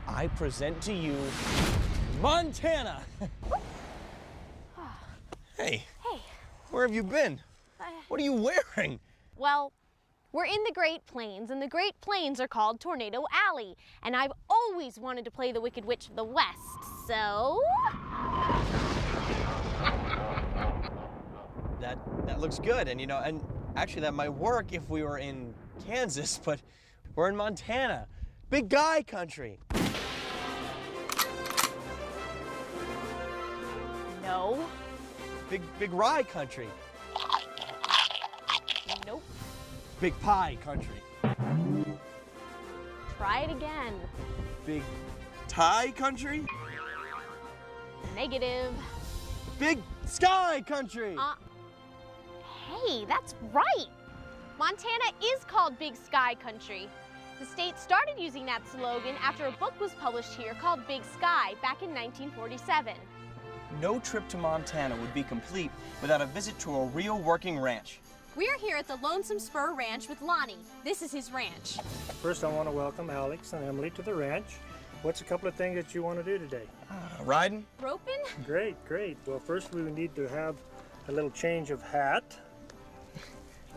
I present to you Montana. Hey. Hey. Where have you been? What are you wearing? Well, we're in the Great Plains, and the Great Plains are called Tornado Alley, and I've always wanted to play the Wicked Witch of the West, so... That looks good, and and actually that might work if we were in Kansas, but we're in Montana. Big guy country. No. Big rye country. Nope. Big pie country. Try it again. Big Thai country. Negative. Big sky country. Hey, that's right. Montana is called Big Sky Country. The state started using that slogan after a book was published here called Big Sky back in 1947. No trip to Montana would be complete without a visit to a real working ranch. We're here at the Lonesome Spur Ranch with Lonnie. This is his ranch. First, I want to welcome Alex and Emily to the ranch. What's a couple of things that you want to do today? Riding. Roping? Great, great. Well, first we need to have a little change of hat.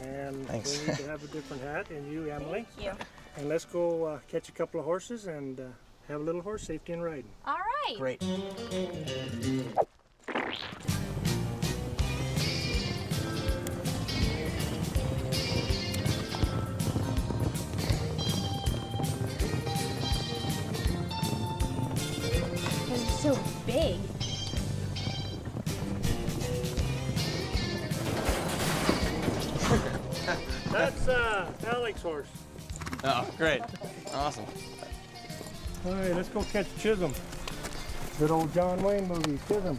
And Thanks. we need to have a different hat. And you, Emily. Thank you. And let's go catch a couple of horses and have a little horse safety and riding. All right. Great. It's so big. That's Alex's horse. Oh, great. Awesome. All right, let's go catch Chisholm. Good old John Wayne movie, Chisholm.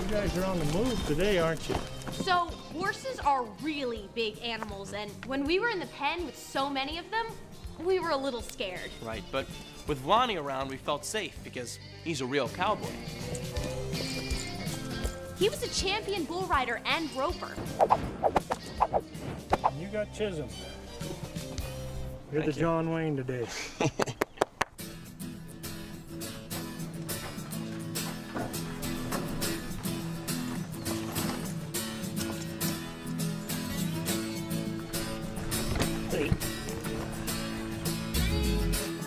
You guys are on the move today, aren't you? So, horses are really big animals, and when we were in the pen with so many of them, we were a little scared. Right, but with Lonnie around, we felt safe because he's a real cowboy. He was a champion bull rider and roper. You got Chisholm. You're Thank the you. John Wayne today. Hey.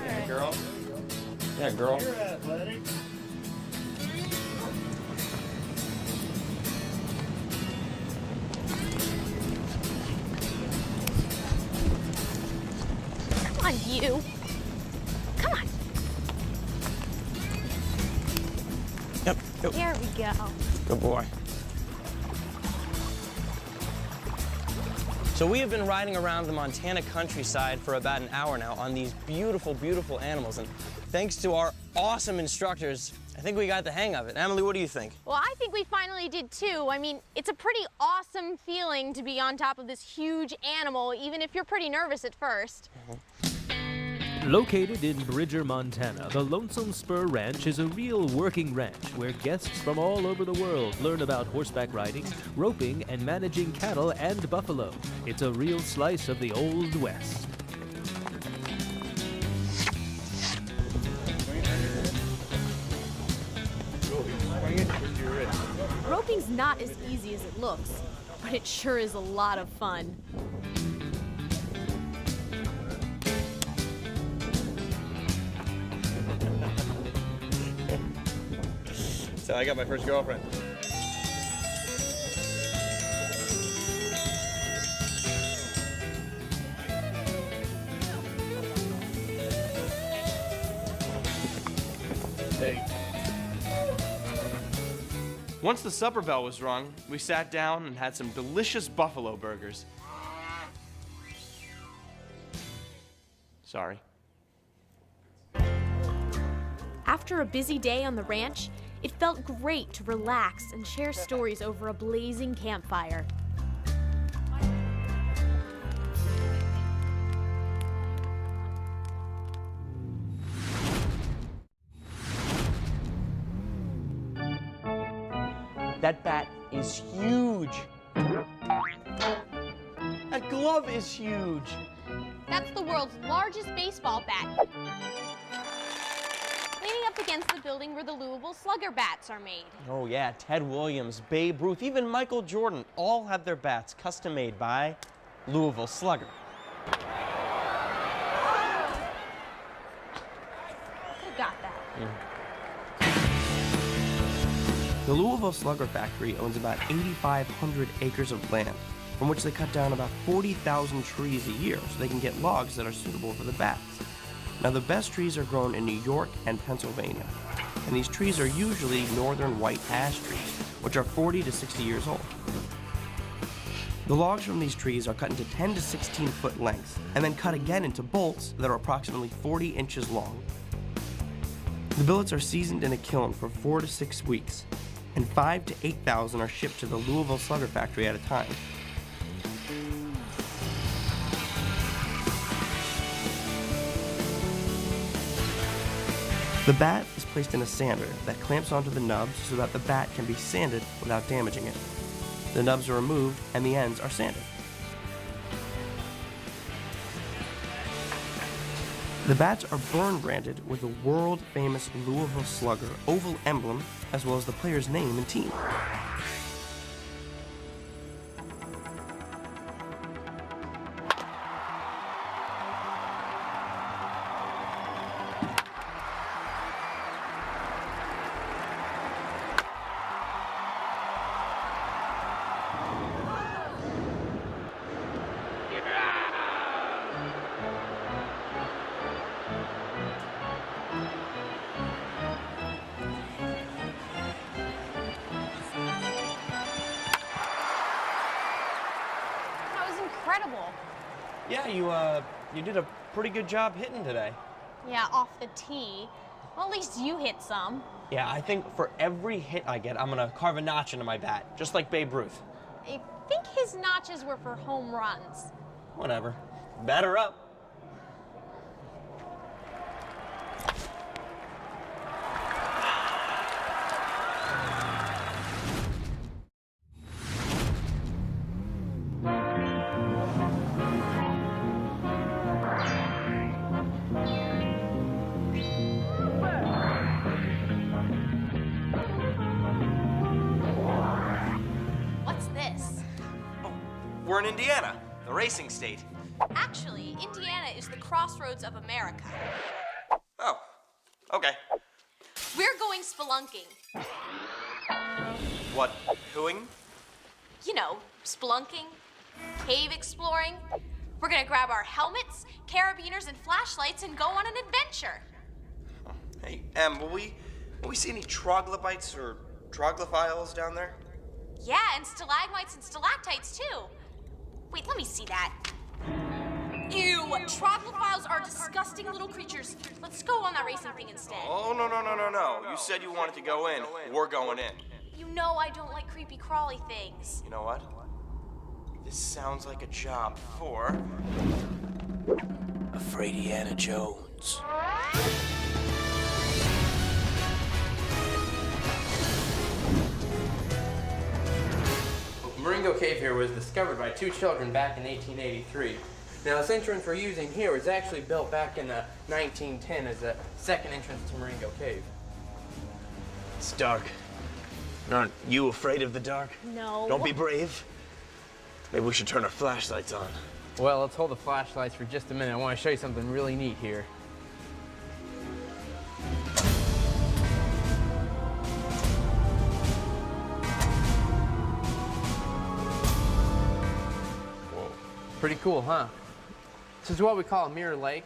Yeah, girl. Yeah, girl. You're athletic. Come on, you. Come on. Yep. There we go. Good boy. So we have been riding around the Montana countryside for about an hour now on these beautiful, beautiful animals. And thanks to our awesome instructors, I think we got the hang of it. Emily, what do you think? Well, I think we finally did too. I mean, it's a pretty awesome feeling to be on top of this huge animal, even if you're pretty nervous at first. Located in Bridger, Montana, the Lonesome Spur Ranch is a real working ranch where guests from all over the world learn about horseback riding, roping, and managing cattle and buffalo. It's a real slice of the Old West. Roping's not as easy as it looks, but it sure is a lot of fun. So I got my first girlfriend. Hey. Once the supper bell was rung, we sat down and had some delicious buffalo burgers. Sorry. After a busy day on the ranch, it felt great to relax and share stories over a blazing campfire. That bat is huge. That glove is huge. That's the world's largest baseball bat. Leaning up against the building where the Louisville Slugger bats are made. Oh yeah, Ted Williams, Babe Ruth, even Michael Jordan all have their bats custom made by Louisville Slugger. Who got that? The Louisville Slugger Factory owns about 8,500 acres of land, from which they cut down about 40,000 trees a year so they can get logs that are suitable for the bats. Now, the best trees are grown in New York and Pennsylvania, and these trees are usually northern white ash trees, which are 40 to 60 years old. The logs from these trees are cut into 10 to 16 foot lengths, and then cut again into bolts that are approximately 40 inches long. The billets are seasoned in a kiln for 4 to 6 weeks, and 5,000 to 8,000 are shipped to the Louisville Slugger Factory at a time. The bat is placed in a sander that clamps onto the nubs so that the bat can be sanded without damaging it. The nubs are removed and the ends are sanded. The bats are burn branded with the world famous Louisville Slugger oval emblem as well as the player's name and team. Incredible. Yeah, you did a pretty good job hitting today. Yeah, off the tee. Well, at least you hit some. Yeah, I think for every hit I get, I'm gonna carve a notch into my bat, just like Babe Ruth. I think his notches were for home runs. Whatever. Batter up. We're in Indiana, the racing state. Actually, Indiana is the crossroads of America. Oh, okay. We're going spelunking. What, whoing? You know, spelunking, cave exploring. We're gonna grab our helmets, carabiners, and flashlights and go on an adventure. Hey, Em, will we see any troglobites or troglophiles down there? Yeah, and stalagmites and stalactites too. Wait, let me see that. Ew, troglophiles are disgusting little creatures. Let's go on that racing thing instead. Oh, no. You said you wanted to go in. We're going in. You know I don't like creepy crawly things. You know what? This sounds like a job for... Afraidiana Jones. Marengo Cave here was discovered by two children back in 1883. Now, this entrance we're using here was actually built back in 1910 as a second entrance to Marengo Cave. It's dark. Aren't you afraid of the dark? No. Don't be brave. Maybe we should turn our flashlights on. Well, let's hold the flashlights for just a minute. I want to show you something really neat here. Whoa. Pretty cool, huh? This is what we call a mirror lake.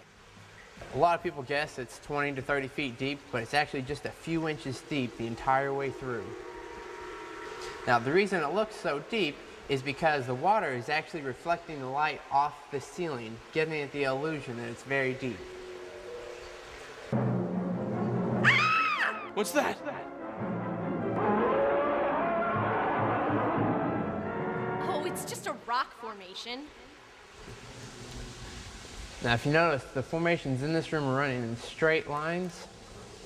A lot of people guess it's 20 to 30 feet deep, but it's actually just a few inches deep the entire way through. Now, the reason it looks so deep is because the water is actually reflecting the light off the ceiling, giving it the illusion that it's very deep. What's that? Oh, it's just a rock formation. Now, if you notice, the formations in this room are running in straight lines.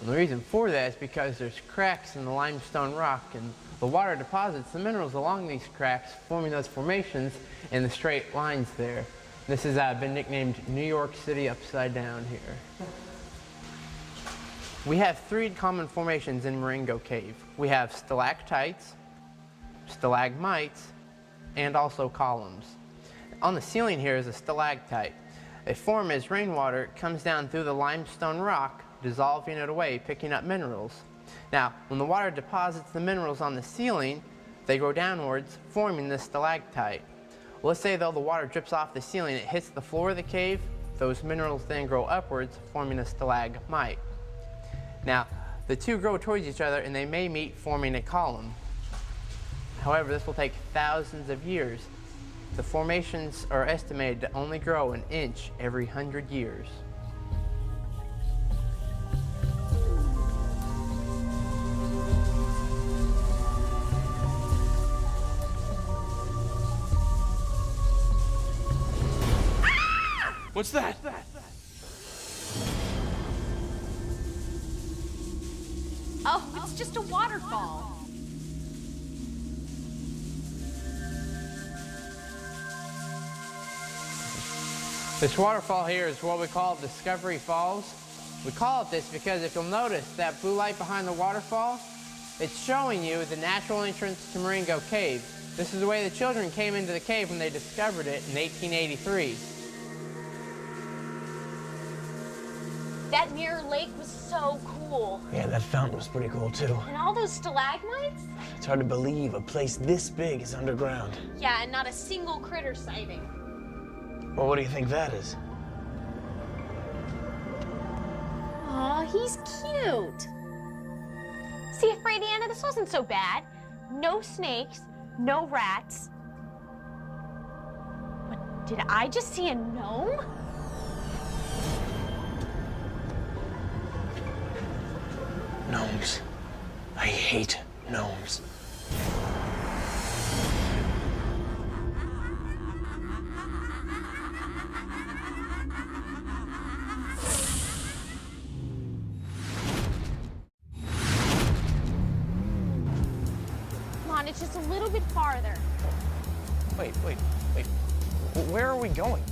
And the reason for that is because there's cracks in the limestone rock, and the water deposits the minerals along these cracks, forming those formations in the straight lines there. This has been nicknamed New York City upside down here. We have three common formations in Marengo Cave. We have stalactites, stalagmites, and also columns. On the ceiling here is a stalactite. They form as rainwater comes down through the limestone rock, dissolving it away, picking up minerals. Now, when the water deposits the minerals on the ceiling, they go downwards, forming the stalactite. Well, let's say, though, the water drips off the ceiling, it hits the floor of the cave, those minerals then grow upwards, forming a stalagmite. Now, the two grow towards each other, and they may meet, forming a column. However, this will take thousands of years. The formations are estimated to only grow an inch every 100 years. What's that? Oh, it's just a waterfall. This waterfall here is what we call Discovery Falls. We call it this because if you'll notice that blue light behind the waterfall, it's showing you the natural entrance to Marengo Cave. This is the way the children came into the cave when they discovered it in 1883. That mirror lake was so cool. Yeah, that fountain was pretty cool, too. And all those stalagmites? It's hard to believe a place this big is underground. Yeah, and not a single critter sighting. Well, what do you think that is? Aw, he's cute. See, Afraidiana, this wasn't so bad. No snakes, no rats. But did I just see a gnome? Gnomes. I hate gnomes. Come on, it's just a little bit farther. Wait. Where are we going?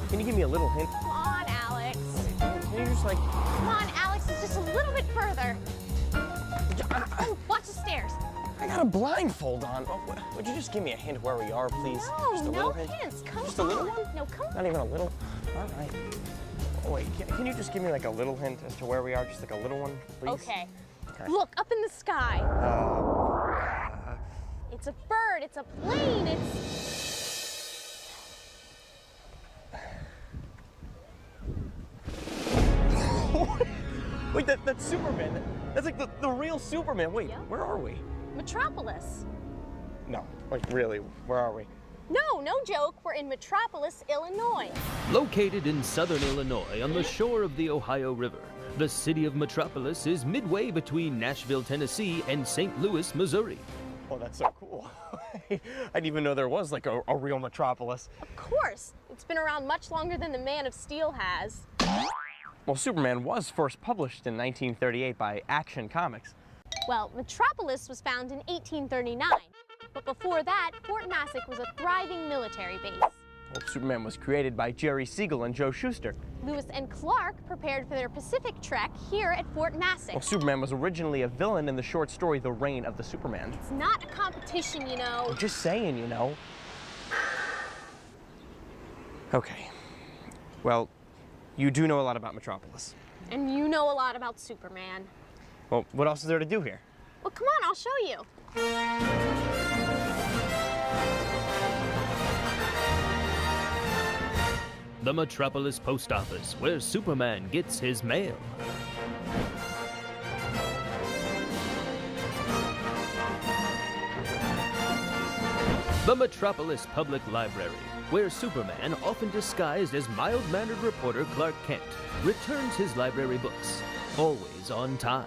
Can you give me a little hint? Come on, Alex. Can you just, like... Come on, Alex, it's just a little bit further. Oh, watch the stairs. I got a blindfold on. Oh, would you just give me a hint where we are, please? No, just a no little hint. hints. Come just on. a little one? No, come on. Not even a little? All right. Oh, wait, can you just give me like a little hint as to where we are? Just like a little one, please? Okay. Look, up in the sky. It's a bird, it's a plane, Wait, that's Superman. That's like the real Superman. Wait, Yeah. where are we? Metropolis. No, like really, where are we? No joke. We're in Metropolis, Illinois. Located in southern Illinois on the shore of the Ohio River, the city of Metropolis is midway between Nashville, Tennessee and St. Louis, Missouri. Oh, that's so cool. I didn't even know there was like a real metropolis. Of course. It's been around much longer than the Man of Steel has. Well, Superman was first published in 1938 by Action Comics. Well, Metropolis was found in 1839. But before that, Fort Massac was a thriving military base. Well, Superman was created by Jerry Siegel and Joe Shuster. Lewis and Clark prepared for their Pacific trek here at Fort Massac. Well, Superman was originally a villain in the short story The Reign of the Superman. It's not a competition, you know. I'm just saying, you know. Okay. Well, you do know a lot about Metropolis. And you know a lot about Superman. Well, what else is there to do here? Well, come on, I'll show you. The Metropolis Post Office, where Superman gets his mail. The Metropolis Public Library, where Superman, often disguised as mild-mannered reporter Clark Kent, returns his library books, always on time.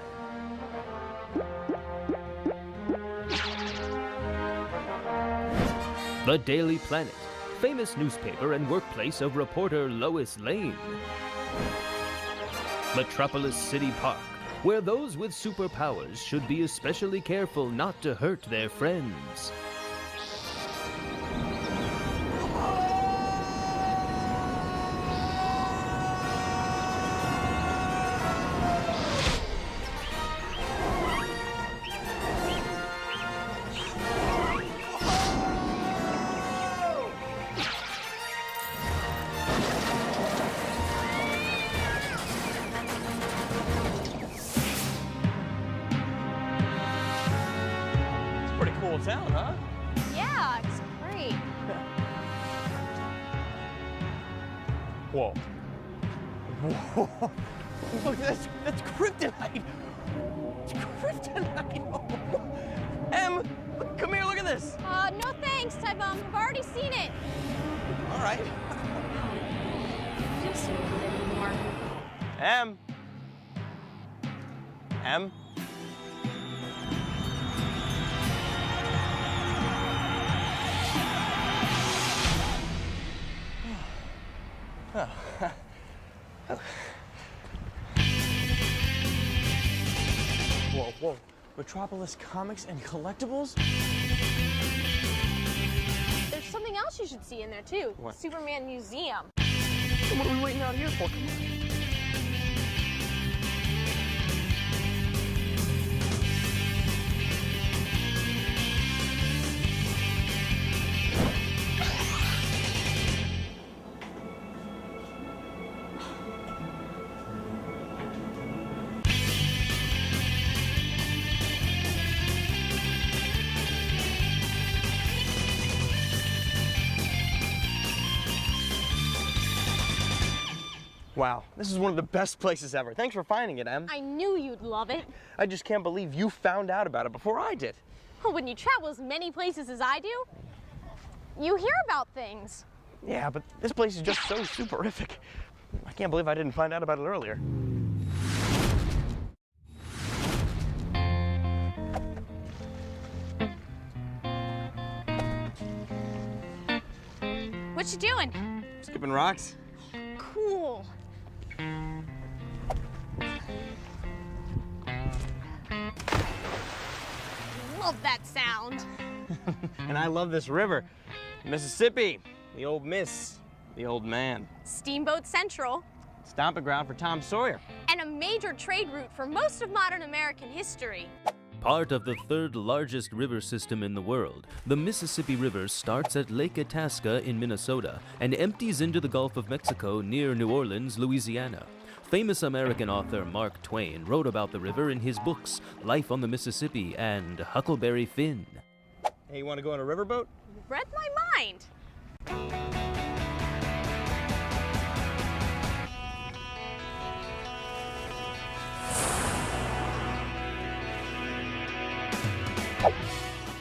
The Daily Planet, famous newspaper and workplace of reporter Lois Lane. Metropolis City Park, where those with superpowers should be especially careful not to hurt their friends. Town, huh? Yeah, it's great. Whoa. Whoa. Look, that's kryptonite. It's kryptonite. Em, come here, look at this. No thanks. I've already seen it. All right. Just anymore. Em. Oh. Whoa. Metropolis Comics and Collectibles? There's something else you should see in there, too. What? Superman Museum. So what are we waiting out here for? Come on. Wow, this is one of the best places ever. Thanks for finding it, Em. I knew you'd love it. I just can't believe you found out about it before I did. Well, when you travel as many places as I do, you hear about things. Yeah, but this place is just so superific. I can't believe I didn't find out about it earlier. What you doing? Skipping rocks. Cool. Love that sound. And I love this river. Mississippi, the old miss, the old man. Steamboat Central. Stomping ground for Tom Sawyer. And a major trade route for most of modern American history. Part of the third largest river system in the world, the Mississippi River starts at Lake Itasca in Minnesota and empties into the Gulf of Mexico near New Orleans, Louisiana. Famous American author Mark Twain wrote about the river in his books Life on the Mississippi and Huckleberry Finn. Hey, you want to go on a riverboat? Read my mind.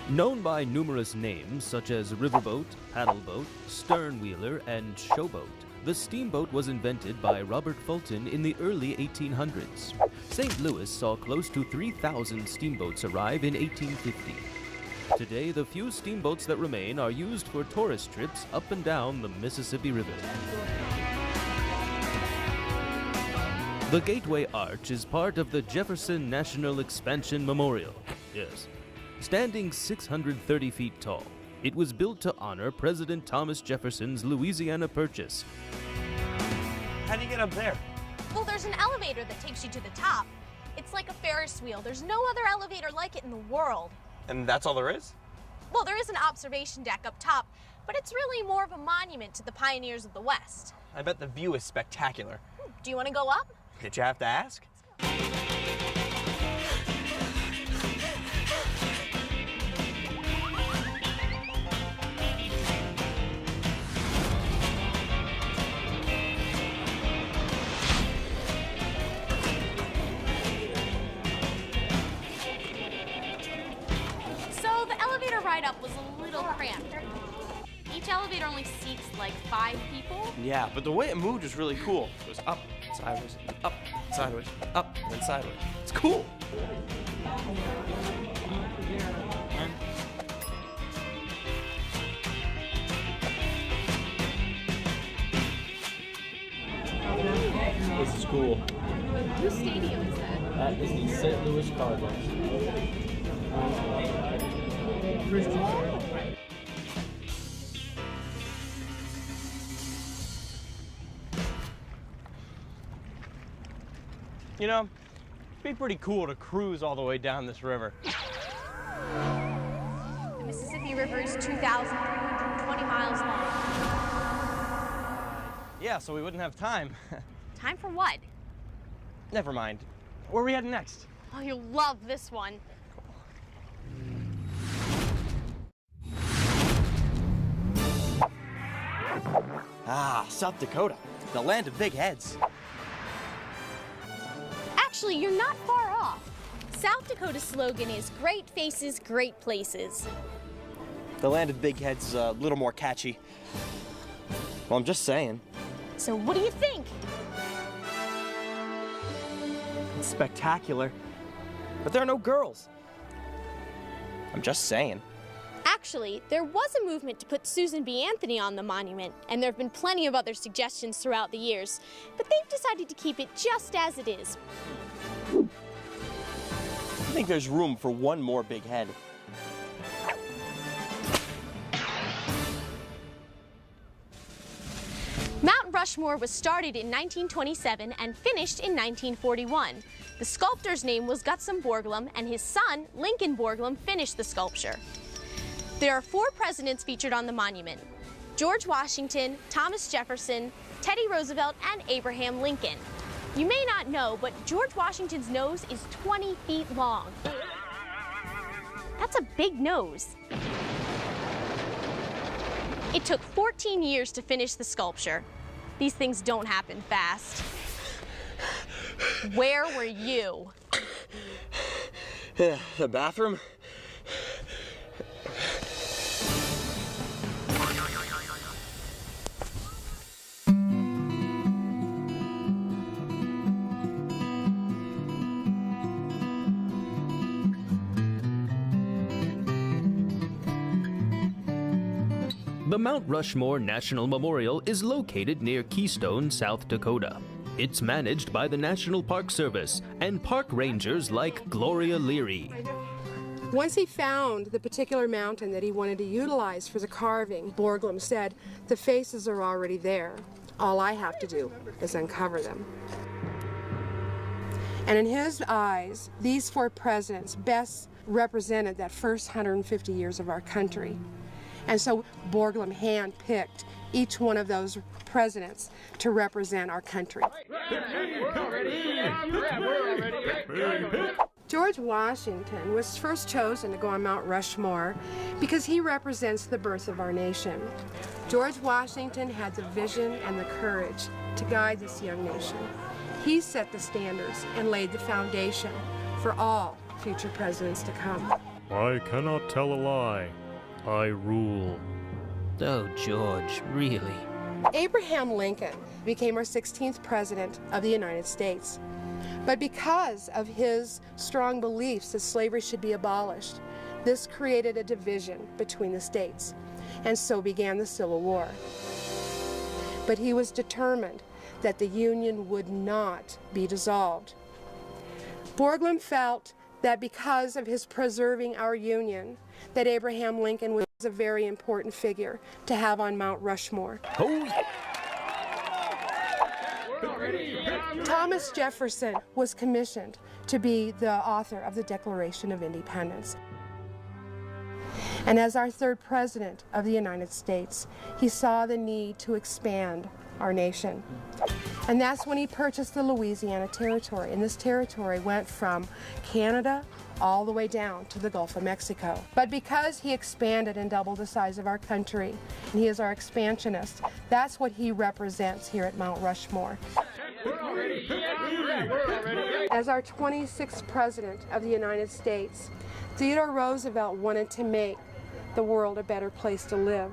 Known by numerous names such as riverboat, paddleboat, sternwheeler, and showboat, the steamboat was invented by Robert Fulton in the early 1800s. St. Louis saw close to 3,000 steamboats arrive in 1850. Today, the few steamboats that remain are used for tourist trips up and down the Mississippi River. The Gateway Arch is part of the Jefferson National Expansion Memorial. Yes. Standing 630 feet tall, it was built to honor President Thomas Jefferson's Louisiana Purchase. How do you get up there? Well, there's an elevator that takes you to the top. It's like a Ferris wheel. There's no other elevator like it in the world. And that's all there is? Well, there is an observation deck up top, but it's really more of a monument to the pioneers of the West. I bet the view is spectacular. Do you want to go up? Did you have to ask? So the elevator ride up was a little cramped. Each elevator only seats like 5 people. Yeah, but the way it moved was really cool. It was up, sideways, up, sideways, up, and then sideways. It's cool. This is cool. Whose stadium is that? That is the St. Louis Cardinals. You know, it'd be pretty cool to cruise all the way down this river. The Mississippi River is 2,320 miles long. Yeah, so we wouldn't have time. Time for what? Never mind. Where are we heading next? Oh, you'll love this one. Ah, South Dakota, the land of big heads. Actually, you're not far off. South Dakota's slogan is great faces, great places. The land of big heads is a little more catchy. Well, I'm just saying. So what do you think? It's spectacular. But there are no girls. I'm just saying. Actually, there was a movement to put Susan B. Anthony on the monument, and there have been plenty of other suggestions throughout the years, but they've decided to keep it just as it is. I think there's room for one more big head. Mount Rushmore was started in 1927 and finished in 1941. The sculptor's name was Gutzon Borglum, and his son, Lincoln Borglum, finished the sculpture. There are 4 presidents featured on the monument: George Washington, Thomas Jefferson, Teddy Roosevelt, and Abraham Lincoln. You may not know, but George Washington's nose is 20 feet long. That's a big nose. It took 14 years to finish the sculpture. These things don't happen fast. Where were you? The bathroom? The Mount Rushmore National Memorial is located near Keystone, South Dakota. It's managed by the National Park Service and park rangers like Gloria Leary. Once he found the particular mountain that he wanted to utilize for the carving, Borglum said, "The faces are already there. All I have to do is uncover them." And in his eyes, these 4 presidents best represented that first 150 years of our country. And so Borglum handpicked each one of those presidents to represent our country. George Washington was first chosen to go on Mount Rushmore because he represents the birth of our nation. George Washington had the vision and the courage to guide this young nation. He set the standards and laid the foundation for all future presidents to come. I cannot tell a lie. I rule. Oh, George, really? Abraham Lincoln became our 16th president of the United States. But because of his strong beliefs that slavery should be abolished, this created a division between the states, and so began the Civil War. But he was determined that the Union would not be dissolved. Borglum felt that because of his preserving our Union, that Abraham Lincoln was a very important figure to have on Mount Rushmore. Oh. Thomas Jefferson was commissioned to be the author of the Declaration of Independence. And as our third president of the United States, he saw the need to expand our nation. And that's when he purchased the Louisiana Territory. And this territory went from Canada all the way down to the Gulf of Mexico. But because he expanded and doubled the size of our country, and he is our expansionist, that's what he represents here at Mount Rushmore. As our 26th president of the United States, Theodore Roosevelt wanted to make the world a better place to live.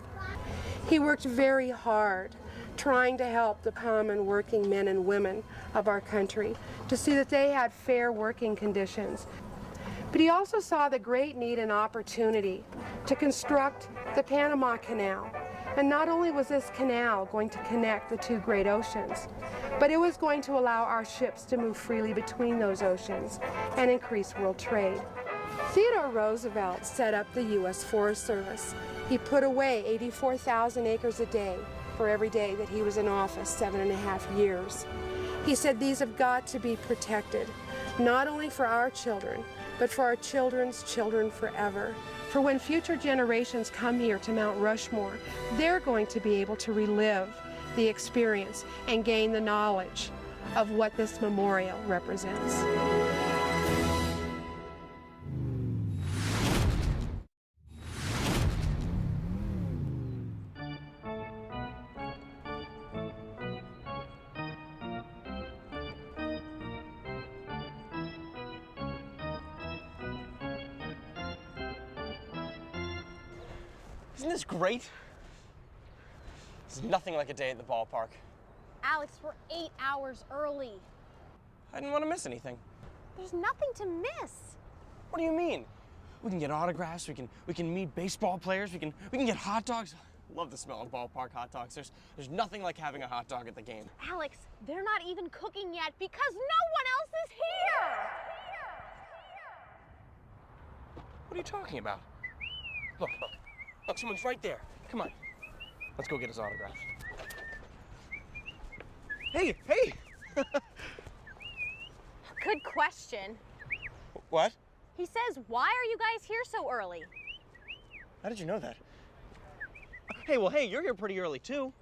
He worked very hard trying to help the common working men and women of our country to see that they had fair working conditions. But he also saw the great need and opportunity to construct the Panama Canal. And not only was this canal going to connect the two great oceans, but it was going to allow our ships to move freely between those oceans and increase world trade. Theodore Roosevelt set up the U.S. Forest Service. He put away 84,000 acres a day for every day that he was in office, 7.5 years. He said these have got to be protected, not only for our children, but for our children's children forever. For when future generations come here to Mount Rushmore, they're going to be able to relive the experience and gain the knowledge of what this memorial represents. Isn't this great? It's nothing like a day at the ballpark. Alex, we're 8 hours early. I didn't want to miss anything. There's nothing to miss. What do you mean? We can get autographs, we can meet baseball players, we can get hot dogs. Love the smell of ballpark hot dogs. There's nothing like having a hot dog at the game. Alex, they're not even cooking yet because no one else is here. What are you talking about? Look, someone's right there. Come on. Let's go get his autograph. Hey! Good question. What? He says, why are you guys here so early? How did you know that? Hey, you're here pretty early too.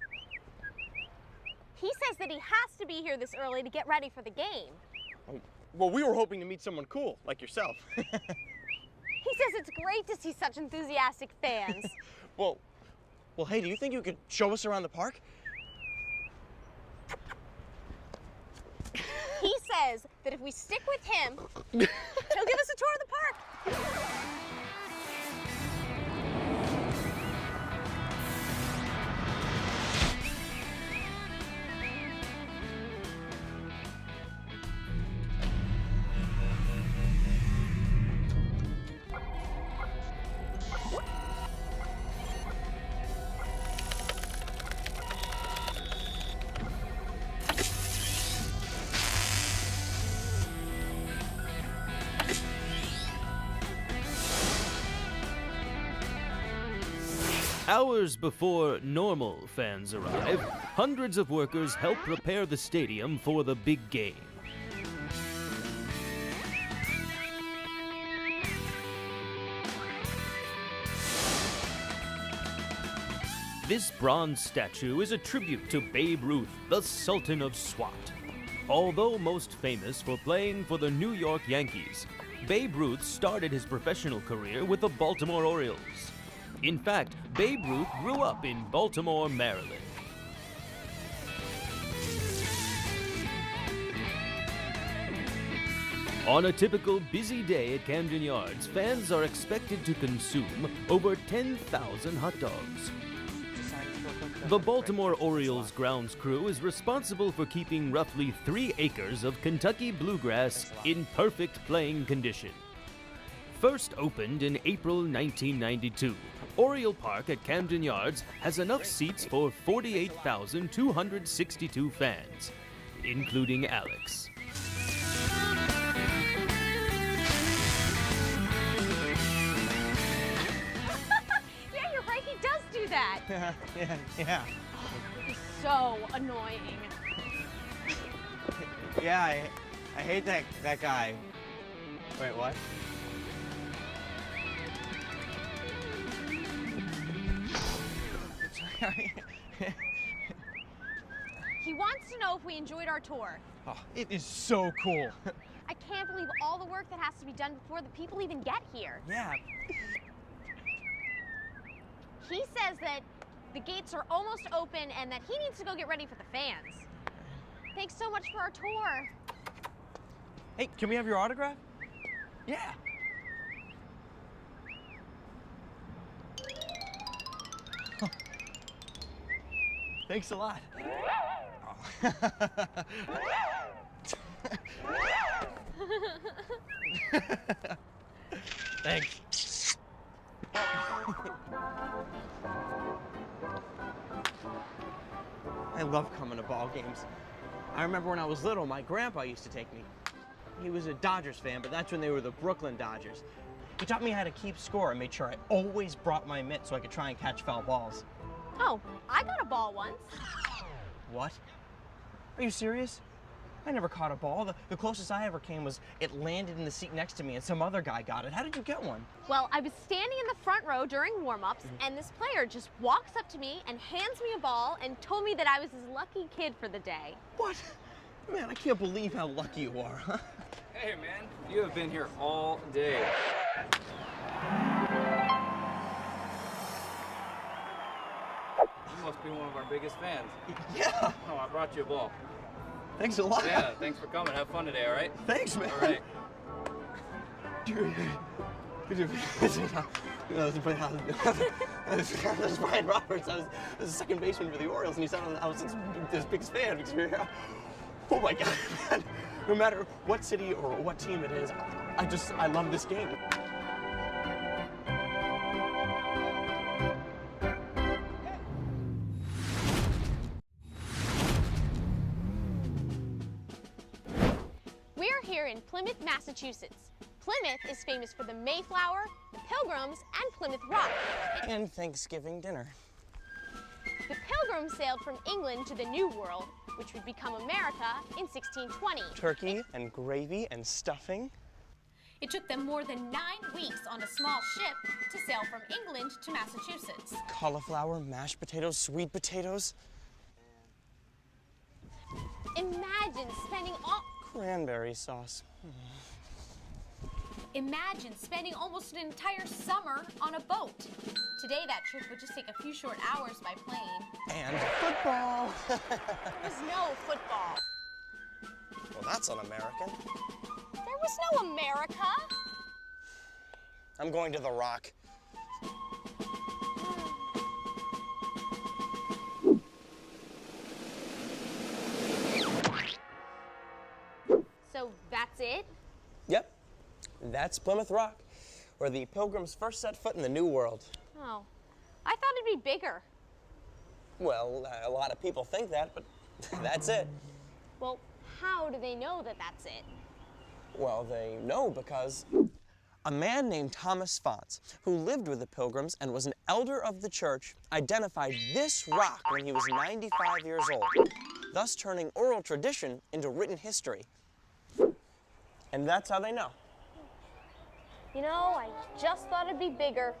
He says that he has to be here this early to get ready for the game. Well, we were hoping to meet someone cool, like yourself. He says it's great to see such enthusiastic fans. Well, hey, do you think you could show us around the park? He says that if we stick with him, he'll give us a tour of the park. Hours before normal fans arrive, hundreds of workers help prepare the stadium for the big game. This bronze statue is a tribute to Babe Ruth, the Sultan of Swat. Although most famous for playing for the New York Yankees, Babe Ruth started his professional career with the Baltimore Orioles. In fact, Babe Ruth grew up in Baltimore, Maryland. On a typical busy day at Camden Yards, fans are expected to consume over 10,000 hot dogs. The Baltimore Orioles grounds crew is responsible for keeping roughly 3 acres of Kentucky bluegrass in perfect playing condition. First opened in April 1992, Oriole Park at Camden Yards has enough seats for 48,262 fans, including Alex. Yeah, you're right, he does do that. Yeah. He's so annoying. Yeah, I hate that guy. Wait, what? He wants to know if we enjoyed our tour. Oh, it is so cool. I can't believe all the work that has to be done before the people even get here. Yeah. He says that the gates are almost open and that he needs to go get ready for the fans. Thanks so much for our tour. Hey, can we have your autograph? Yeah. Thanks a lot. Thanks. I love coming to ball games. I remember when I was little, my grandpa used to take me. He was a Dodgers fan, but that's when they were the Brooklyn Dodgers. He taught me how to keep score and made sure I always brought my mitt so I could try and catch foul balls. Oh, I got a ball once. What? Are you serious? I never caught a ball. The closest I ever came was it landed in the seat next to me and some other guy got it. How did you get one? Well, I was standing in the front row during warm-ups, and this player just walks up to me and hands me a ball and told me that I was his lucky kid for the day. What? Man, I can't believe how lucky you are, huh? Hey, man, you have been here all day. You must be one of our biggest fans. Yeah. Oh, I brought you a ball. Thanks a lot. Yeah, thanks for coming. Have fun today, all right? Thanks, man. All right. This is Brian Roberts. I was the second baseman for the Orioles, and he said I was his biggest fan because we're here. Oh my God, man. No matter what city or what team it is, I love this game. We're here in Plymouth, Massachusetts. Plymouth is famous for the Mayflower, the Pilgrims, and Plymouth Rock. And Thanksgiving dinner. The Pilgrims sailed from England to the New World, which would become America in 1620. Turkey and gravy and stuffing. It took them more than 9 weeks on a small ship to sail from England to Massachusetts. Cauliflower, mashed potatoes, sweet potatoes. Imagine spending all... Cranberry sauce. Imagine spending almost an entire summer on a boat. Today, that trip would just take a few short hours by plane. And football. There was no football. Well, that's un-American. There was no America. I'm going to the Rock. So that's it? Yep. That's Plymouth Rock, where the Pilgrims first set foot in the New World. Oh, I thought it'd be bigger. Well, a lot of people think that, but that's it. Well, how do they know that that's it? Well, they know because a man named Thomas Fonts, who lived with the Pilgrims and was an elder of the church, identified this rock when he was 95 years old, thus turning oral tradition into written history. And that's how they know. You know, I just thought it'd be bigger.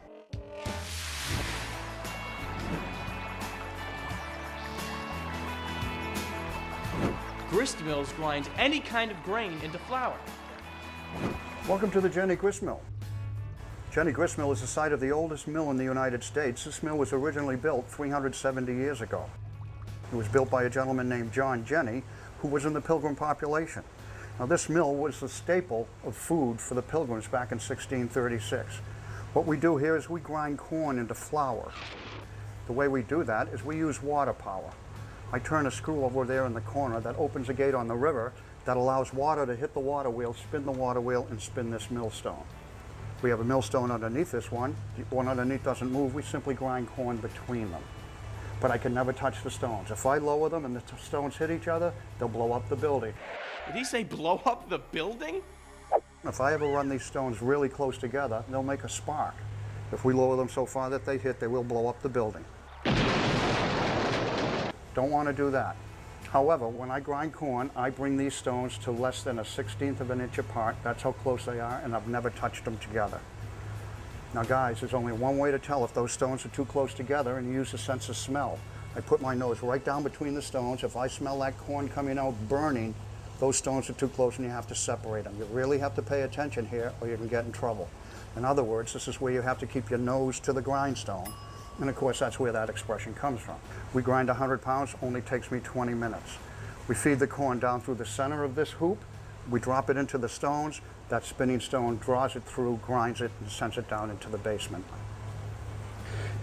Grist mills grind any kind of grain into flour. Welcome to the Jenny Grist Mill. Jenny Grist Mill is the site of the oldest mill in the United States. This mill was originally built 370 years ago. It was built by a gentleman named John Jenny, who was in the Pilgrim population. Now this mill was the staple of food for the Pilgrims back in 1636. What we do here is we grind corn into flour. The way we do that is we use water power. I turn a screw over there in the corner that opens a gate on the river that allows water to hit the water wheel, spin the water wheel, and spin this millstone. We have a millstone underneath this one. The one underneath doesn't move. We simply grind corn between them. But I can never touch the stones. If I lower them and the stones hit each other, they'll blow up the building. Did he say blow up the building? If I ever run these stones really close together, they'll make a spark. If we lower them so far that they hit, they will blow up the building. Don't want to do that. However, when I grind corn, I bring these stones to less than 1/16 of an inch apart. That's how close they are, and I've never touched them together. Now guys, there's only one way to tell if those stones are too close together, and you use the sense of smell. I put my nose right down between the stones. If I smell that corn coming out burning, those stones are too close and you have to separate them. You really have to pay attention here or you can get in trouble. In other words, this is where you have to keep your nose to the grindstone. And of course, that's where that expression comes from. We grind 100 pounds, only takes me 20 minutes. We feed the corn down through the center of this hoop. We drop it into the stones. That spinning stone draws it through, grinds it, and sends it down into the basement.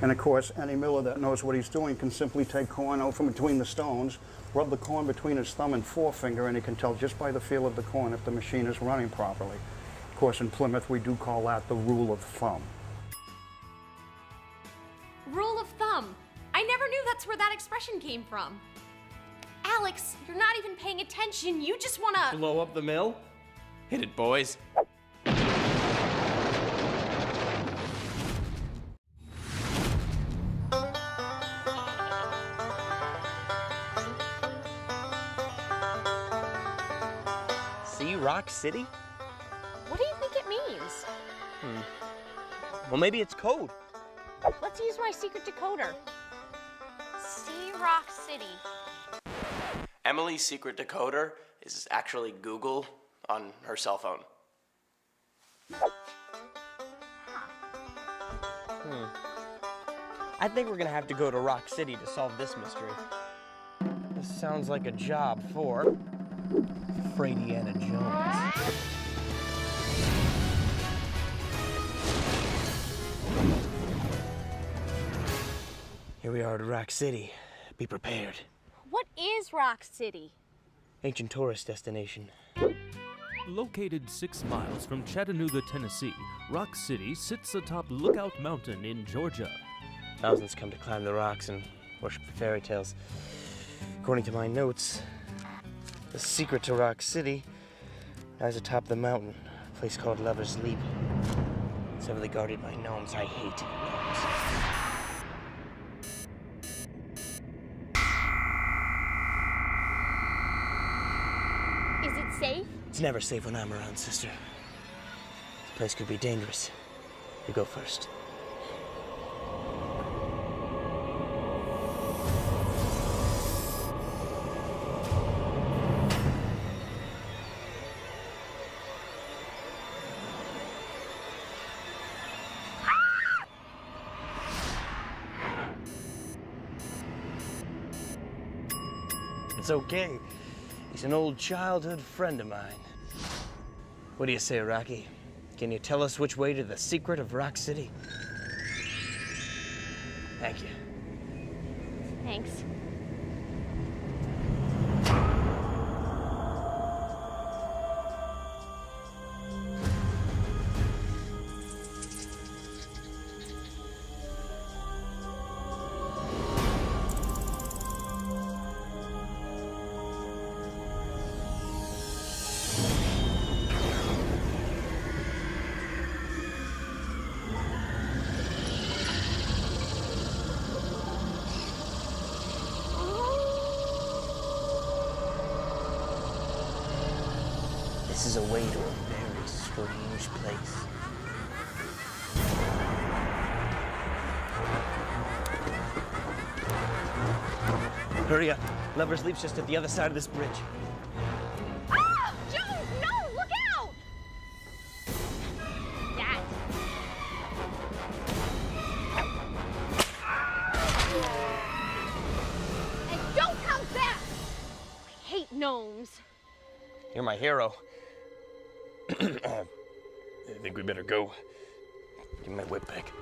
And of course, any miller that knows what he's doing can simply take corn out from between the stones, rub the corn between his thumb and forefinger, and he can tell just by the feel of the corn if the machine is running properly. Of course, in Plymouth, we do call that the rule of thumb. Rule of thumb. I never knew that's where that expression came from. Alex, you're not even paying attention. You just want to... Blow up the mill? Hit it, boys. See Rock City? What do you think it means? Well, maybe it's code. Let's use my secret decoder. See Rock City. Emily's secret decoder is actually Google on her cell phone. I think we're gonna have to go to Rock City to solve this mystery. This sounds like a job for Fradiana Jones. Here we are at Rock City. Be prepared. What is Rock City? Ancient tourist destination. Located 6 miles from Chattanooga, Tennessee, Rock City sits atop Lookout Mountain in Georgia. Thousands come to climb the rocks and worship the fairy tales. According to my notes, the secret to Rock City lies atop the mountain, a place called Lover's Leap. It's heavily guarded by gnomes. I hate gnomes. Is it safe? It's never safe when I'm around, sister. This place could be dangerous. You go first. It's okay. He's an old childhood friend of mine. What do you say, Rocky? Can you tell us which way to the secret of Rock City? Thank you. Thanks. This is a way to a very strange place. Hurry up. Lover's Leap's just at the other side of this bridge. Ah! Jones, no! Look out! Dad. And don't come back! I hate gnomes. You're my hero. think we better go. Give me my whip back.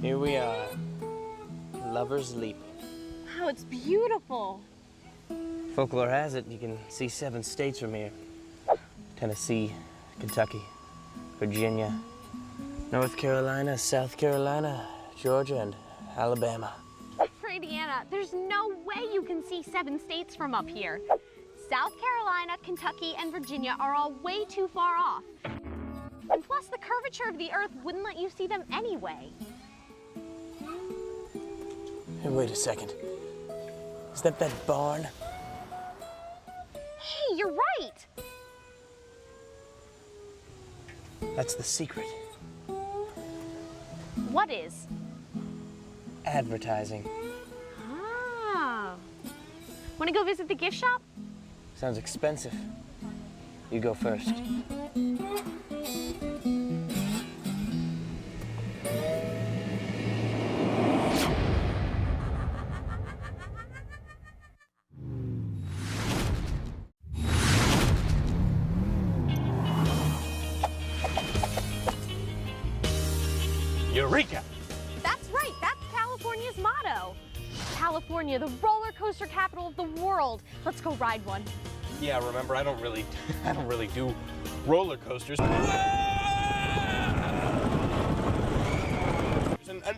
Here we are, Lover's Leap. Wow, it's beautiful. Folklore has it you can see 7 states from here. Tennessee, Kentucky, Virginia, North Carolina, South Carolina, Georgia, and Alabama. Brady Anna, there's no way you can see 7 states from up here. South Carolina, Kentucky, and Virginia are all way too far off. And plus, the curvature of the Earth wouldn't let you see them anyway. Hey, wait a second. Is that barn? Hey, you're right! That's the secret. What is? Advertising. Ah. Want to go visit the gift shop? Sounds expensive. You go first. Eureka! That's right, that's California's motto. California, the roller coaster capital of the world. Let's go ride one. Yeah, remember, I don't really do roller coasters. And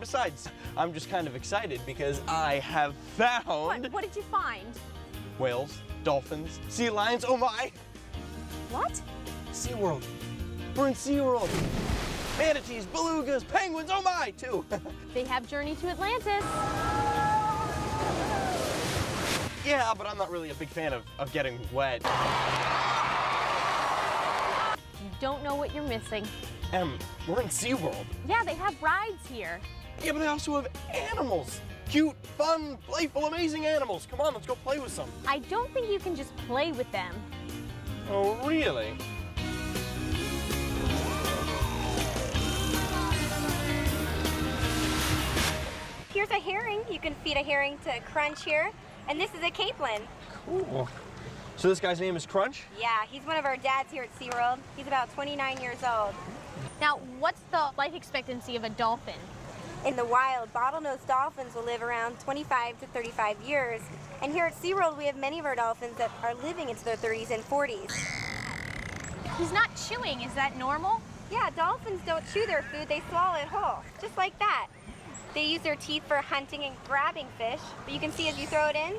besides, I'm just kind of excited because I have found... What did you find? Whales, dolphins, sea lions, oh my! What? SeaWorld. We're in SeaWorld. Manatees, belugas, penguins, oh my, too. They have Journey to Atlantis. Yeah, but I'm not really a big fan of getting wet. You don't know what you're missing. We're in SeaWorld. Yeah, they have rides here. Yeah, but they also have animals. Cute, fun, playful, amazing animals. Come on, let's go play with some. I don't think you can just play with them. Oh, really? Here's a herring. You can feed a herring to Crunch here. And this is a capelin. Cool. So this guy's name is Crunch? Yeah, he's one of our dads here at SeaWorld. He's about 29 years old. Now, what's the life expectancy of a dolphin? In the wild, bottlenose dolphins will live around 25 to 35 years. And here at SeaWorld, we have many of our dolphins that are living into their 30s and 40s. He's not chewing. Is that normal? Yeah, dolphins don't chew their food. They swallow it whole, just like that. They use their teeth for hunting and grabbing fish, but you can see as you throw it in,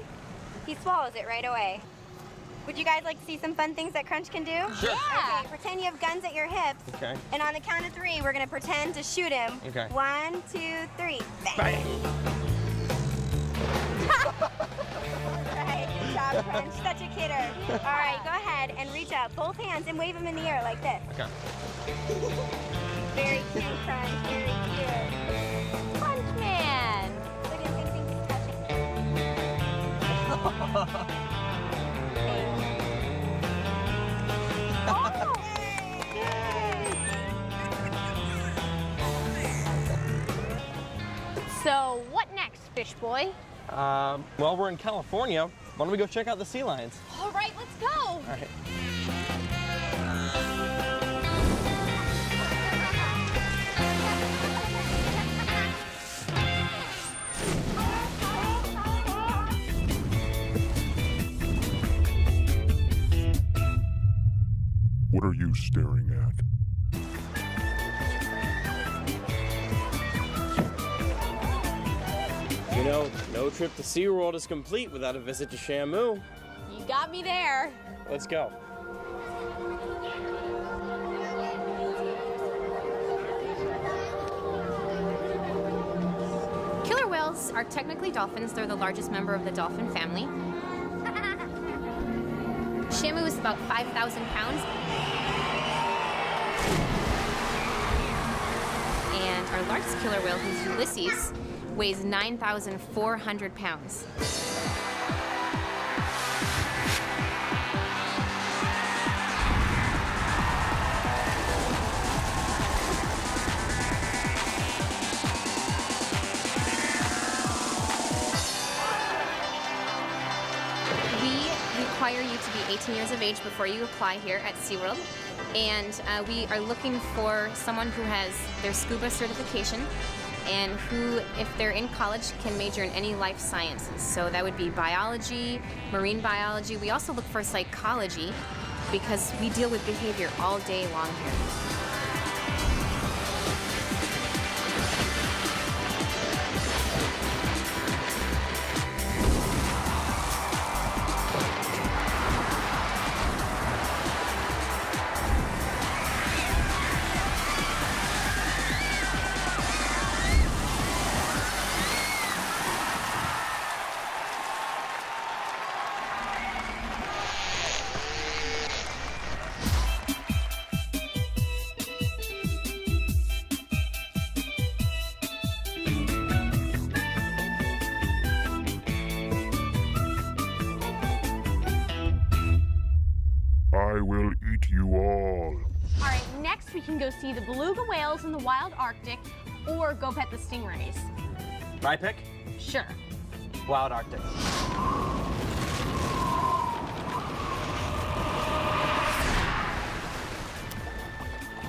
he swallows it right away. Would you guys like to see some fun things that Crunch can do? Sure. Yeah. Okay, pretend you have guns at your hips. Okay. And on the count of 3, we're gonna pretend to shoot him. Okay. 1, 2, 3, bang. Bang. Right, good job, Crunch. Such a kidder. All right, go ahead and reach out both hands and wave them in the air like this. Okay. Very cute, Crunch. Very cute. Crunch Man. Look at him, think he's touching. Oh! So, what next, Fish Boy? Well, we're in California. Why don't we go check out the sea lions? All right, let's go. All right. What are you staring at? You know, no trip to SeaWorld is complete without a visit to Shamu. You got me there. Let's go. Killer whales are technically dolphins. They're the largest member of the dolphin family. Shamu is about 5,000 pounds. And our largest killer whale, who's Ulysses, weighs 9,400 pounds. require you to be 18 years of age before you apply here at SeaWorld. And we are looking for someone who has their scuba certification and who, if they're in college, can major in any life sciences. So that would be biology, marine biology. We also look for psychology because we deal with behavior all day long here. I will eat you all. All right, next we can go see the beluga whales in the wild Arctic or go pet the stingrays. My pick? Sure. Wild Arctic.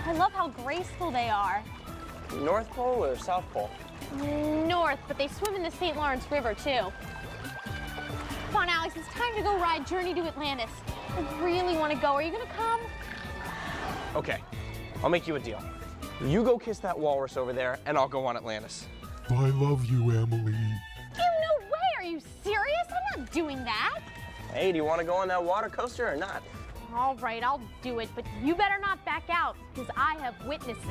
I love how graceful they are. North Pole or South Pole? North, but they swim in the St. Lawrence River too. Come on, Alex, it's time to go ride Journey to Atlantis. I really want to go. Are you going to come? Okay, I'll make you a deal. You go kiss that walrus over there, and I'll go on Atlantis. I love you, Emily. Ew, no way! Are you serious? I'm not doing that. Hey, do you want to go on that water coaster or not? All right, I'll do it, but you better not back out, because I have witnesses.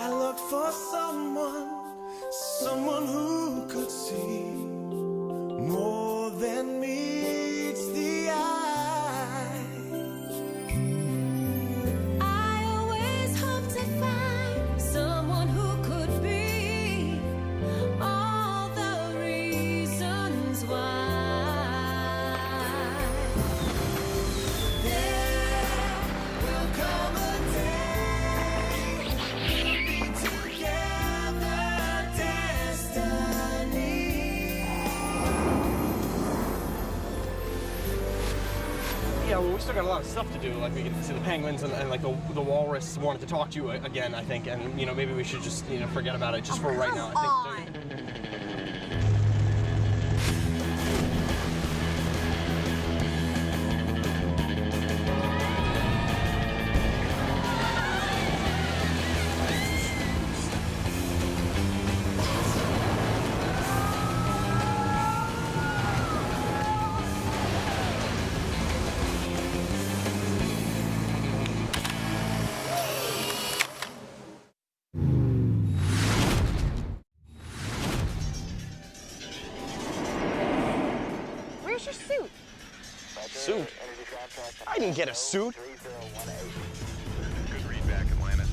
I looked for someone who could see more than meets the eye. I always hope to find someone who could be all the reasons why. There will come a day we'll be together, destiny. Yeah, well, we still got a lot of stuff to do. Like, we get to see the penguins and like the walrus wanted to talk to you again, I think. And, you know, maybe we should just, forget about it just for right now, I think. Don't you? Where's your suit? Suit? I didn't get a suit. Good read back, Atlantis.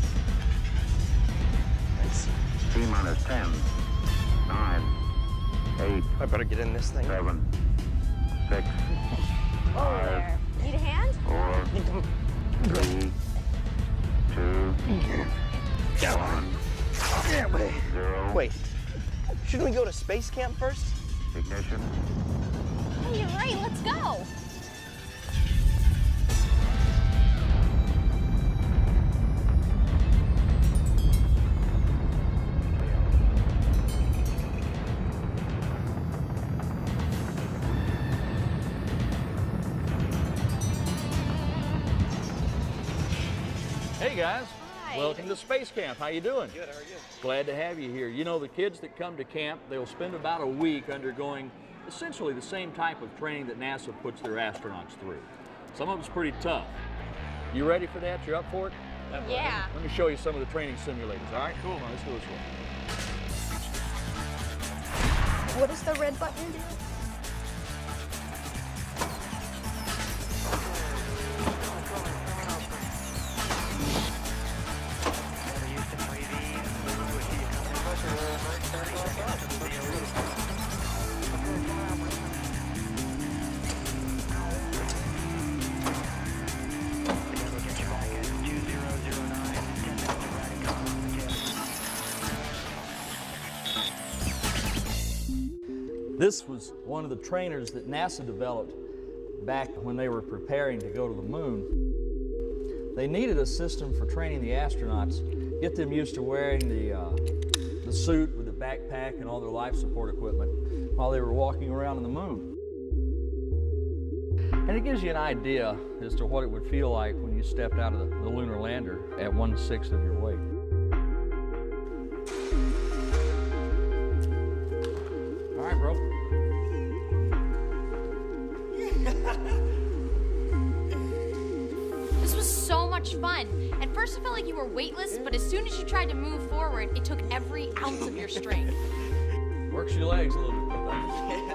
Thanks. T-minus 10, 9, 8. I better get in this thing. 7, 6, Oh, there. Need a hand? 4, 3, 2, 1. Zero. Wait, shouldn't we go to space camp first? Ignition. Oh, you're right. Let's go. Hey guys. Hi. Welcome to Space Camp. How you doing? Good, how are you? Glad to have you here. You know, the kids that come to camp, they'll spend about a week undergoing essentially the same type of training that NASA puts their astronauts through. Some of it's pretty tough. You ready for that? You up for it? Yeah. Let me show you some of the training simulators. All right, cool. Now let's go this way. What does the red button do? This was one of the trainers that NASA developed back when they were preparing to go to the moon. They needed a system for training the astronauts, get them used to wearing the suit with the backpack and all their life support equipment while they were walking around on the moon. And it gives you an idea as to what it would feel like when you stepped out of the lunar lander at 1/6 of your weight. All right, bro. This was so much fun. At first it felt like you were weightless, but as soon as you tried to move forward, it took every ounce of your strength. Works your legs a little bit, doesn't it?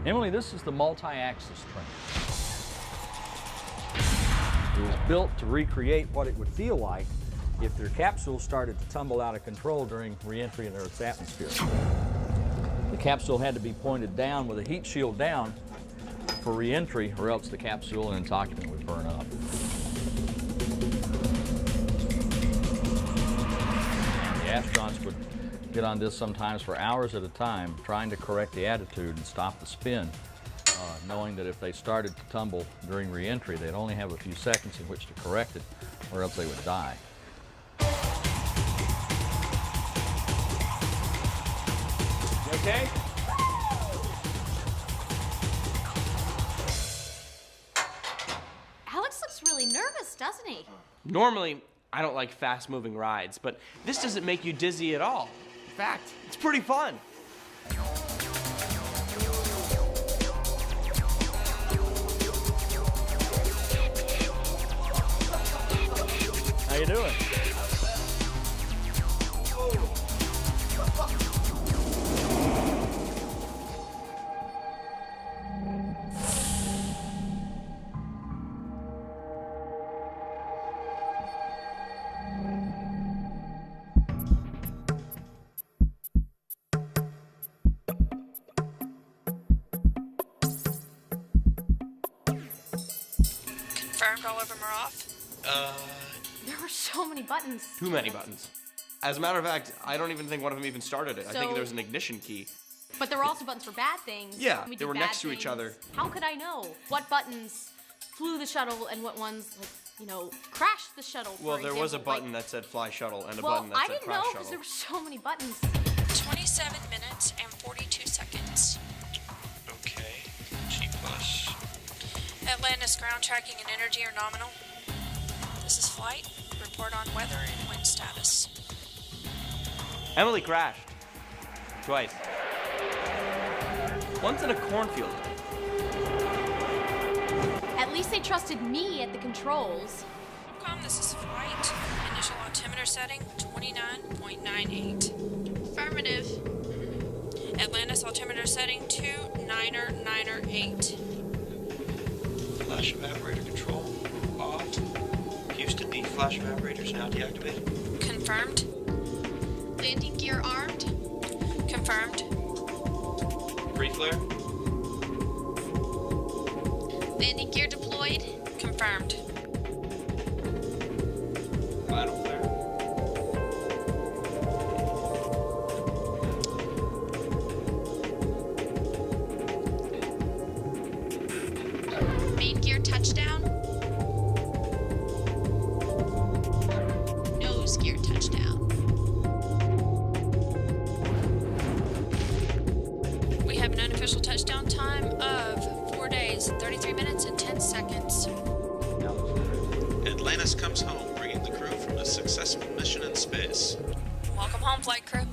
Emily, this is the multi-axis train. It was built to recreate what it would feel like if their capsule started to tumble out of control during re-entry in Earth's atmosphere. The capsule had to be pointed down with a heat shield down for re-entry, or else the capsule and its occupant would burn up. The astronauts would get on this sometimes for hours at a time, trying to correct the attitude and stop the spin, knowing that if they started to tumble during re-entry, they'd only have a few seconds in which to correct it, or else they would die. You okay? Alex looks really nervous, doesn't he? Normally, I don't like fast-moving rides, but this doesn't make you dizzy at all. In fact, it's pretty fun. How you doing? Confirmed all of them are off? There were so many buttons. Too many buttons. As a matter of fact, I don't even think one of them even started it. I think there's an ignition key. But there were also buttons for bad things. Yeah, We they did were bad next to each things. other. How could I know what buttons flew the shuttle and what ones, like, you know, crashed the shuttle? Well, for there was a example. button that said fly shuttle and a Well, button that I said didn't crash know shuttle. because there were so many buttons. 27 minutes and 42 seconds. Okay, G+. Atlantis ground tracking and energy are nominal. This is flight. Report on weather and wind status. Emily crashed. Twice. Once in a cornfield. At least they trusted me at the controls. This is flight. Initial altimeter setting 29.98. Affirmative. Atlantis altimeter setting 29908. Flash evaporator control off. Houston, the flash evaporators now deactivated. Confirmed. Landing gear armed. Confirmed. Pre-flare. Landing gear deployed. Confirmed. Final flare. Main gear touchdown. Nose gear touchdown. We have an unofficial touchdown time of 4 days, 33 minutes, and 10 seconds. Atlantis comes home, bringing the crew from a successful mission in space. Welcome home, flight crew.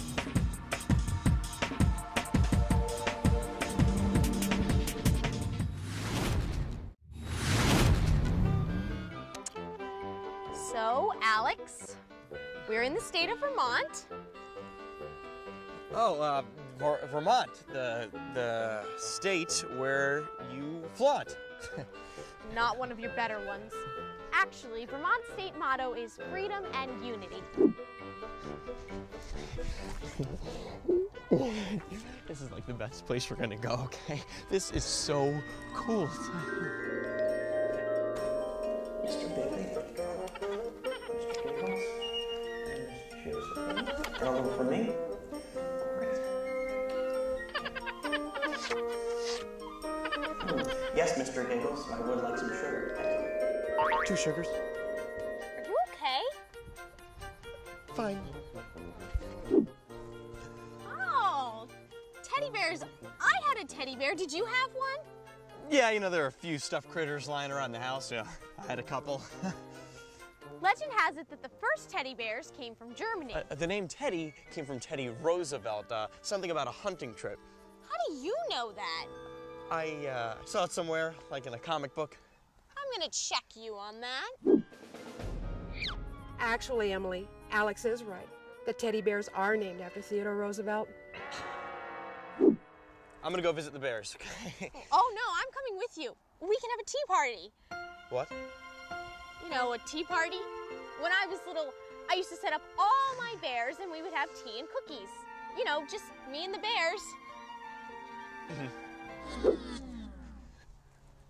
We're in the state of Vermont. Oh, Vermont, the state where you flaunt. Not one of your better ones. Actually, Vermont's state motto is freedom and unity. This is like the best place we're gonna go, okay? This is so cool. Mr. Bailey. Trouble for me? Yes, Mr. Giggles, I would like some sugar. Thank you. 2 sugars. Are you okay? Fine. Oh, teddy bears. I had a teddy bear. Did you have one? Yeah, you know, there are a few stuffed critters lying around the house. Yeah, I had a couple. Legend has it that the first teddy bears came from Germany. The name Teddy came from Teddy Roosevelt, something about a hunting trip. How do you know that? I saw it somewhere, like in a comic book. I'm gonna check you on that. Actually, Emily, Alex is right. The teddy bears are named after Theodore Roosevelt. I'm gonna go visit the bears, okay? Oh no, I'm coming with you. We can have a tea party. What? You know, a tea party? When I was little, I used to set up all my bears and we would have tea and cookies. You know, just me and the bears.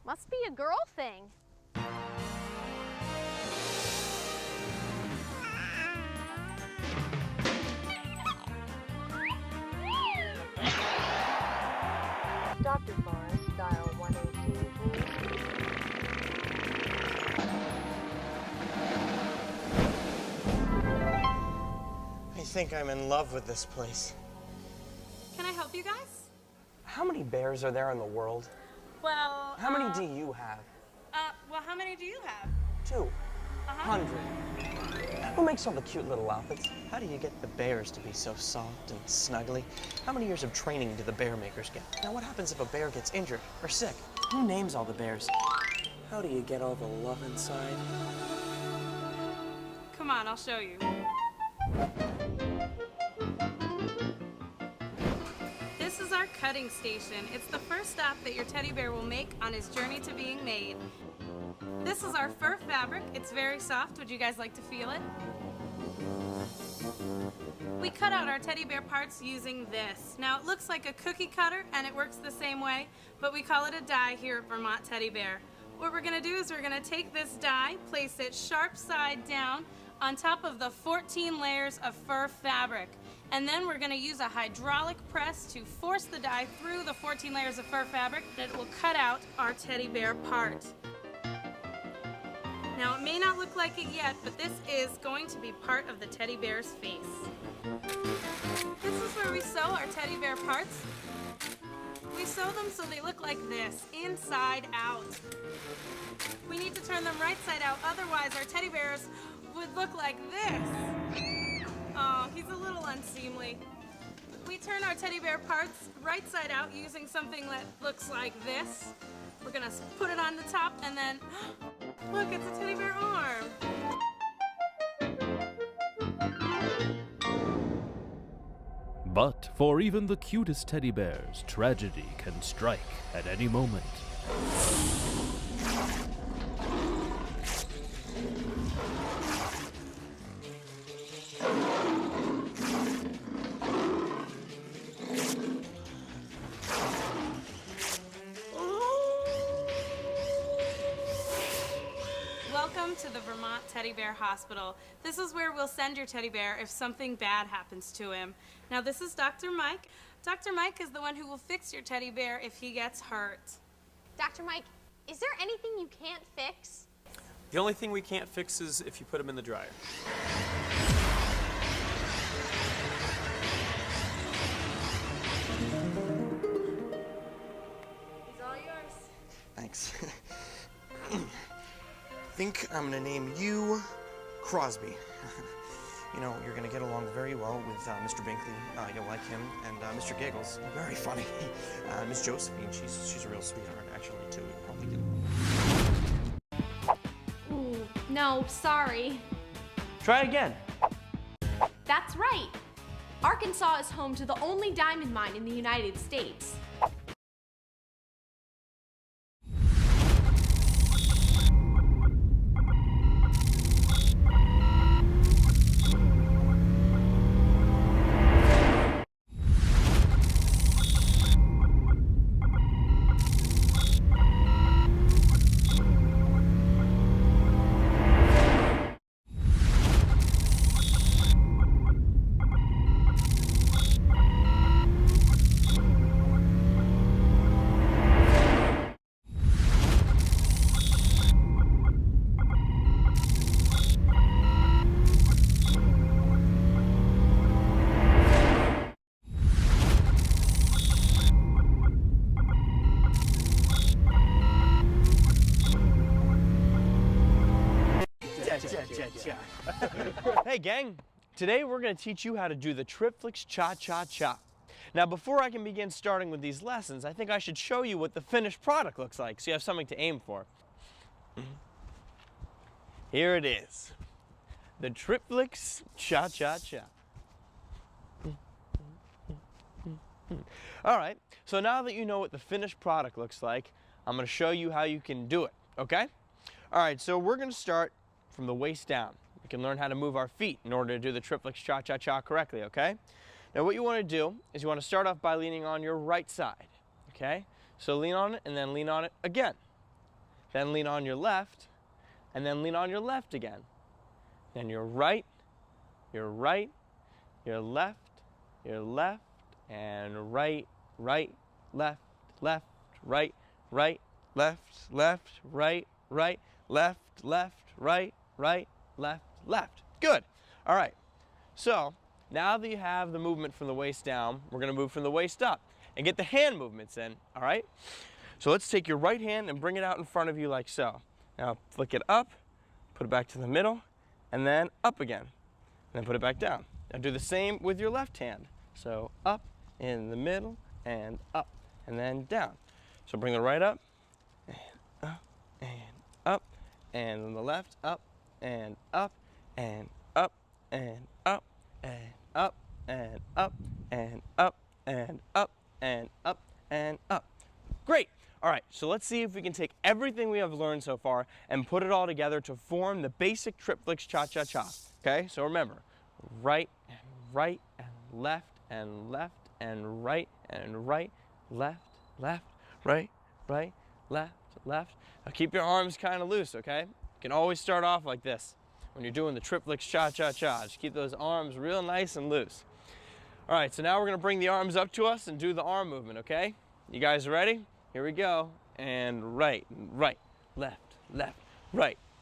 Must be a girl thing. Dr. Forrest, dial 182, please. I think I'm in love with this place. Can I help you guys? How many bears are there in the world? Well, How many do you have? well, how many do you have? 200. Who makes all the cute little outfits? How do you get the bears to be so soft and snuggly? How many years of training do the bear makers get? Now, what happens if a bear gets injured or sick? Who names all the bears? How do you get all the love inside? Come on, I'll show you. This is our cutting station. It's the first stop that your teddy bear will make on his journey to being made. This is our fur fabric. It's very soft. Would you guys like to feel it? We cut out our teddy bear parts using this. Now it looks like a cookie cutter and it works the same way, but we call it a die here at Vermont Teddy Bear. What we're gonna do is we're gonna take this die, place it sharp side down on top of the 14 layers of fur fabric. And then we're gonna use a hydraulic press to force the die through the 14 layers of fur fabric that will cut out our teddy bear part. Now, it may not look like it yet, but this is going to be part of the teddy bear's face. This is where we sew our teddy bear parts. We sew them so they look like this, inside out. We need to turn them right side out, otherwise our teddy bears would look like this. Oh, he's a little unseemly. We turn our teddy bear parts right side out using something that looks like this. We're gonna put it on the top and then, look, it's a teddy bear arm. But for even the cutest teddy bears, tragedy can strike at any moment. Welcome to the Vermont Teddy Bear Hospital. This is where we'll send your teddy bear if something bad happens to him. Now this is Dr. Mike. Dr. Mike is the one who will fix your teddy bear if he gets hurt. Dr. Mike, is there anything you can't fix? The only thing we can't fix is if you put him in the dryer. He's all yours. Thanks. I think I'm gonna name you Crosby. You know, you're gonna get along very well with Mr. Binkley. You'll like him. And Mr. Giggles, very funny. Miss Josephine, she's a real sweetheart, actually, too. You'll probably get Ooh, no, sorry. Try again. That's right. Arkansas is home to the only diamond mine in the United States. Hey gang, today we're going to teach you how to do the Trip Flix cha-cha-cha. Now before I can begin starting with these lessons, I think I should show you what the finished product looks like so you have something to aim for. Here it is, the Trip Flix cha-cha-cha. Alright, so now that you know what the finished product looks like, I'm going to show you how you can do it, okay? Alright, so we're going to start from the waist down. We can learn how to move our feet in order to do the Trip Flix cha-cha-cha correctly, okay? Now what you want to do is you want to start off by leaning on your right side, okay? So lean on it and then lean on it again. Then lean on your left and then lean on your left again. Then your right, your left, and right, left, right, left, left. Good. All right. So now that you have the movement from the waist down, we're going to move from the waist up and get the hand movements in. All right. So let's take your right hand and bring it out in front of you like so. Now flick it up, put it back to the middle, and then up again. And then put it back down. Now do the same with your left hand. So up, in the middle, and up, and then down. So bring the right up, and up, and then the left up, and up, and up, and up, and up, and up, and up, and up, and up, and up. Great. All right, so let's see if we can take everything we have learned so far and put it all together to form the basic Trip Flix cha-cha-cha. Okay, so remember, right, and left, and left, and right, left, right, left. Now keep your arms kind of loose, okay? You can always start off like this when you're doing the Trip Flix cha-cha-cha. Just keep those arms real nice and loose. All right, so now we're gonna bring the arms up to us and do the arm movement, okay? You guys ready? Here we go. And right, left, right, left, right,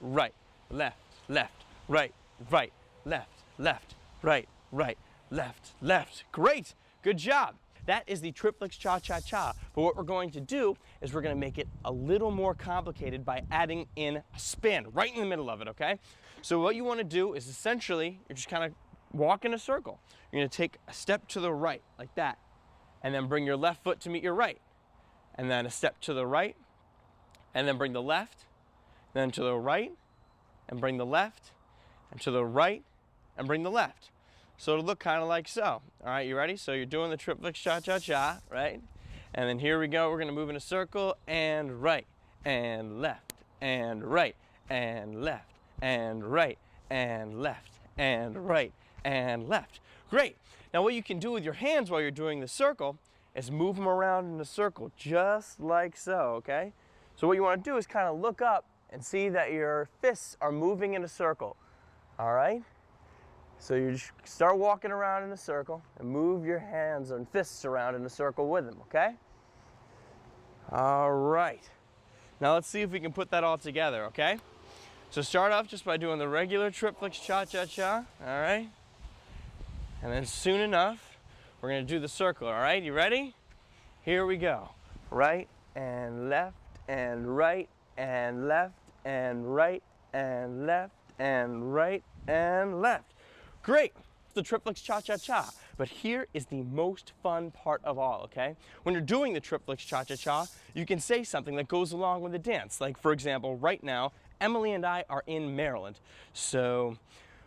left. Great, good job. That is the Trip Flix cha-cha-cha. But what we're going to do is we're going to make it a little more complicated by adding in a spin right in the middle of it, okay? So what you want to do is essentially, you're just kind of walk in a circle. You're going to take a step to the right, like that, and then bring your left foot to meet your right. And then a step to the right, and then bring the left, then to the right, and bring the left, and to the right, and bring the left. So it'll look kind of like so. All right, you ready? So you're doing the Trip Flix cha-cha-cha, right? And then here we go. We're going to move in a circle, and right, and left, and right, and left, and right, and left, and right, and left. Great. Now what you can do with your hands while you're doing the circle is move them around in a circle, just like so, okay? So what you want to do is kind of look up and see that your fists are moving in a circle, all right? So you just start walking around in a circle and move your hands and fists around in a circle with them, okay? All right. Now let's see if we can put that all together, okay? So start off just by doing the regular Trip Flix cha-cha-cha, all right? And then soon enough, we're going to do the circle, all right? You ready? Here we go. Right and left and right and left and right and left and right and left. Great. It's the Trip Flix cha-cha-cha. But here is the most fun part of all, okay? When you're doing the Trip Flix cha-cha-cha, you can say something that goes along with the dance. Like, for example, right now, Emily and I are in Maryland. So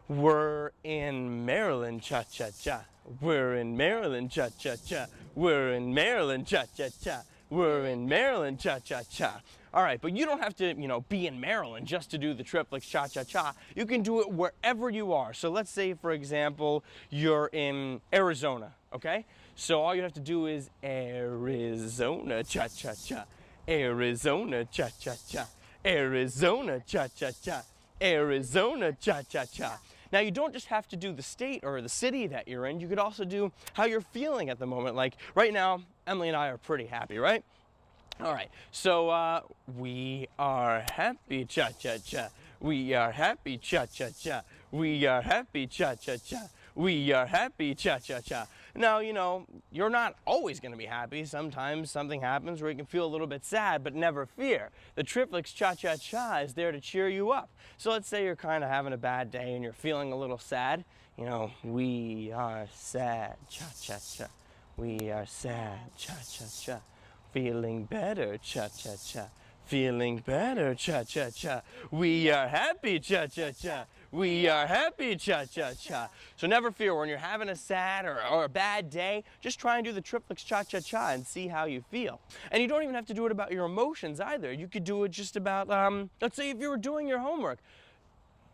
We're in Maryland, cha-cha-cha. We're in Maryland, cha-cha-cha. We're in Maryland, cha-cha-cha. We're in Maryland, cha-cha-cha. All right, but you don't have to, be in Maryland just to do the Trip Flix cha-cha-cha. You can do it wherever you are. So let's say, for example, you're in Arizona, okay? So all you have to do is Arizona, cha-cha-cha. Arizona, cha-cha-cha. Arizona, cha-cha-cha. Arizona, cha-cha-cha. Now, you don't just have to do the state or the city that you're in. You could also do how you're feeling at the moment. Like right now, Emily and I are pretty happy, right? All right, so we are happy, cha-cha-cha. We are happy, cha-cha-cha. We are happy, cha-cha-cha. We are happy, cha-cha-cha. Now, you're not always going to be happy. Sometimes something happens where you can feel a little bit sad, but never fear. The Trip Flix cha-cha-cha is there to cheer you up. So let's say you're kind of having a bad day and you're feeling a little sad. We are sad, cha-cha-cha. We are sad, cha-cha-cha. Feeling better, cha-cha-cha. Feeling better, cha-cha-cha. We are happy, cha-cha-cha. We are happy, cha-cha-cha. So never fear, when you're having a sad or a bad day, just try and do the Trip Flix cha-cha-cha and see how you feel. And you don't even have to do it about your emotions either. You could do it just about, let's say if you were doing your homework.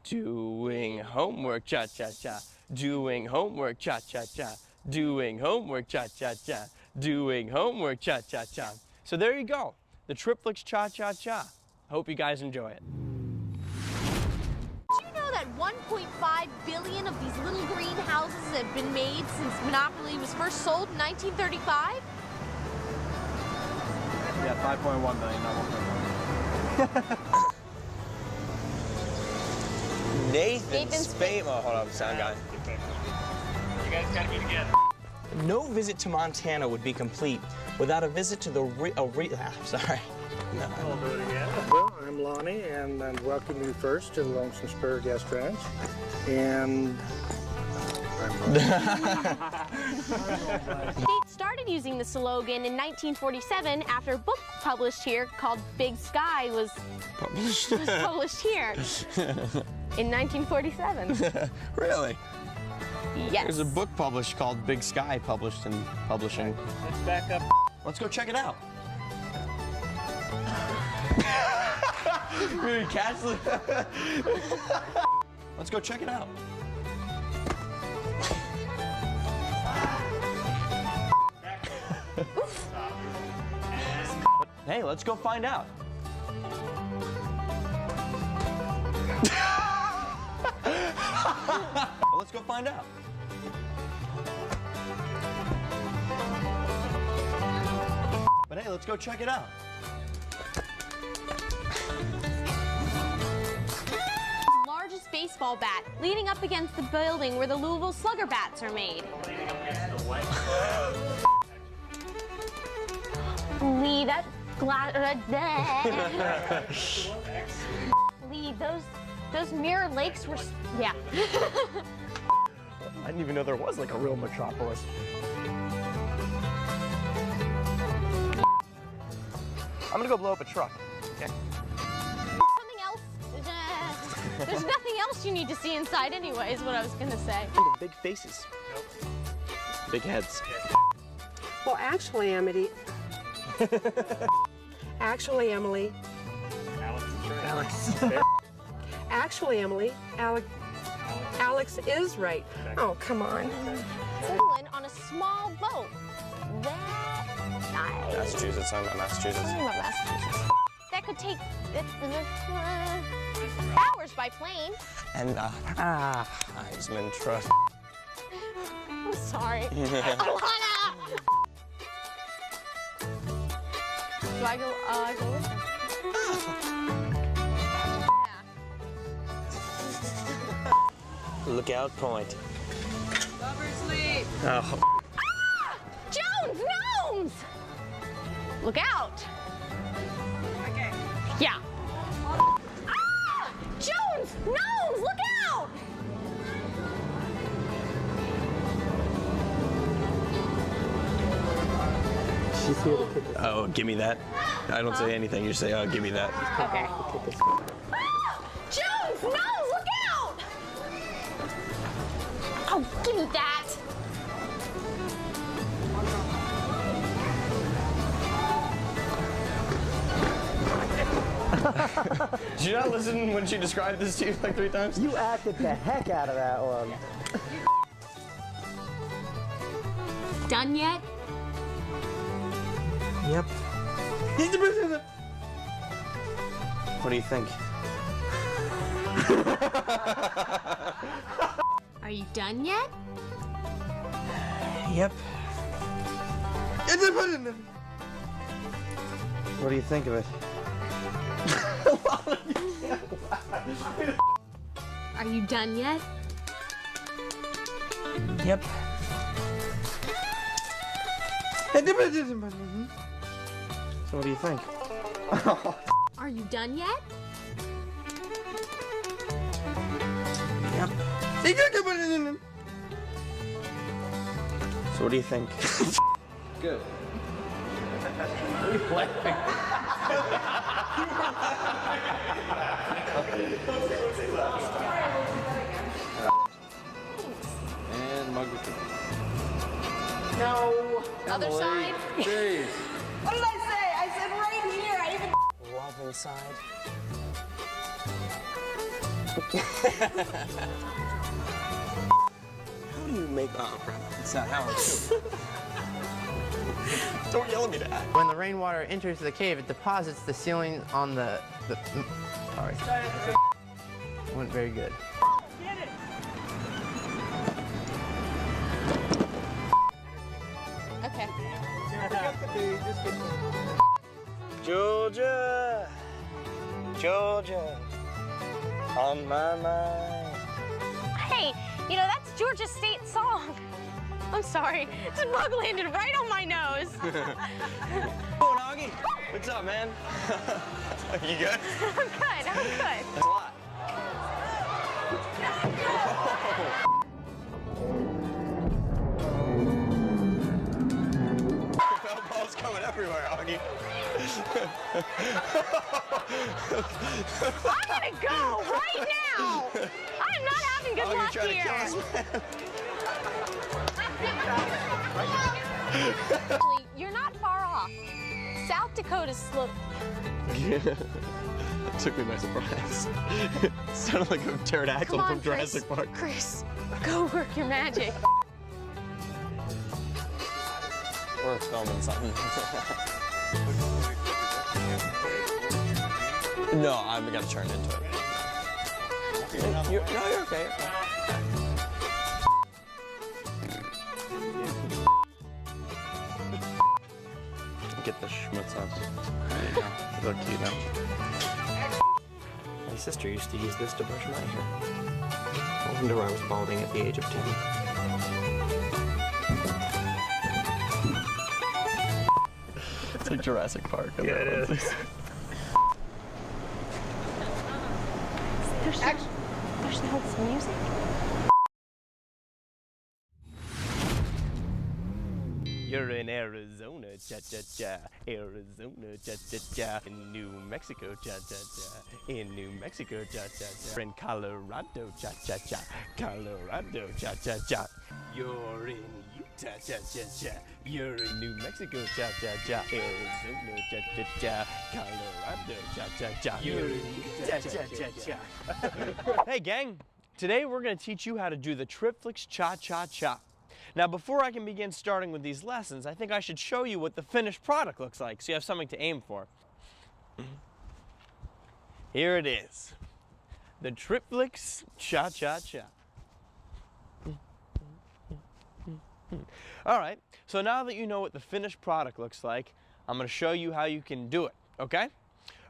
Doing homework, cha-cha-cha. Doing homework, cha-cha-cha. Doing homework, cha-cha-cha. Doing homework, cha-cha-cha. So there you go, the Trip Flix cha-cha-cha. Hope you guys enjoy it. Did you know that 1.5 billion of these little green houses have been made since Monopoly was first sold in 1935? Yeah, 5.1 million, not 1.1. Nathan Spade. Oh, hold on, sound guy. You guys gotta meet again. No visit to Montana would be complete without a visit to the sorry. No. I'll do it again. Well, I'm Lonnie, and I welcome you first to the Lonesome Spur Guest Ranch. And State started using the slogan in 1947 after a book published here called Big Sky was published here in 1947. Really? Yes. There's a book published called Big Sky, published in publishing. Let's back up. Let's go check it out. Really catch the... Let's go check it out. Hey, let's go find out. Well, let's go find out. But hey, let's go check it out. Largest baseball bat, leaning up against the building where the Louisville Slugger bats are made. Lee, that Lee, those Mirror Lakes were, yeah. I didn't even know there was like a real metropolis. I'm gonna go blow up a truck. Okay. Something else? There's nothing else you need to see inside anyway, is what I was gonna say. Big faces. Big heads. Well, actually, Emily. Actually, Emily. Alex. Actually, Emily. Alex is right. Oh, come on. England on a small boat. Massachusetts. I'm not Massachusetts. I love Massachusetts. That could take hours by plane. And Heisman Trust. I'm sorry. Alana! Do I go with her? Lookout point. Lover's Leap. Oh. Ah! Jones, gnomes! Look out. Okay. Yeah. Ah! Jones, gnomes, look out! Oh, give me that. I don't say anything. You say, oh, give me that. Okay. Ah! Jones, gnomes, look out! Oh, give me that. Did you not listen when she described this to you like 3 times? You acted the heck out of that one. Done yet? Yep. What do you think? Are you done yet? Yep. What do you think of it? Are you done yet? Yep. So what do you think? Are you done yet? Yep. So what do you think? Good. What are you And mug the cookie. No. Other side. Jeez. What did I say? I said right here. I even. Love inside. How do you make? Oh crap! It's not how it's. Don't yell at me, Dad. When the rainwater enters the cave, it deposits the ceiling on the sorry. Went very good. Okay. Georgia, Georgia, on my mind. Hey, you know, that's Georgia's state song. I'm sorry. This bug landed right on my nose. Oh, Augie, what's up, man? You good? I'm good. I'm good. That's a lot. Felt balls coming everywhere, Augie. I'm gonna go right now. I'm not having good luck trying here. to kill us, man. Actually, you're not far off. South Dakota's slope. Yeah. That took me by surprise. Sounded like a pterodactyl Come on, from Jurassic Chris. Park. Chris, go work your magic. We're filming something. No, I've got to turn into it. No, you're okay. Get the schmutz up. There you go. You look cute now. My sister used to use this to brush my hair. No wonder I was balding at the age of 10. It's like Jurassic Park. Yeah, it is. There's no music. You're in Arizona, cha-cha-cha. Arizona, cha-cha-cha. In New Mexico, cha-cha-cha. In New Mexico, cha-cha-cha. In Colorado, cha-cha-cha. Colorado, cha-cha-cha. You're in Utah, cha-cha-cha. You're in New Mexico, cha-cha-cha. Arizona, cha-cha-cha. Colorado, cha-cha-cha. You're in Utah, cha-cha-cha. Hey, gang. Today we're going to teach you how to do the Trip Flix cha-cha-cha. Now, before I can begin starting with these lessons, I think I should show you what the finished product looks like so you have something to aim for. Here it is, the Trip Flix cha-cha-cha. All right, so now that you know what the finished product looks like, I'm going to show you how you can do it, okay?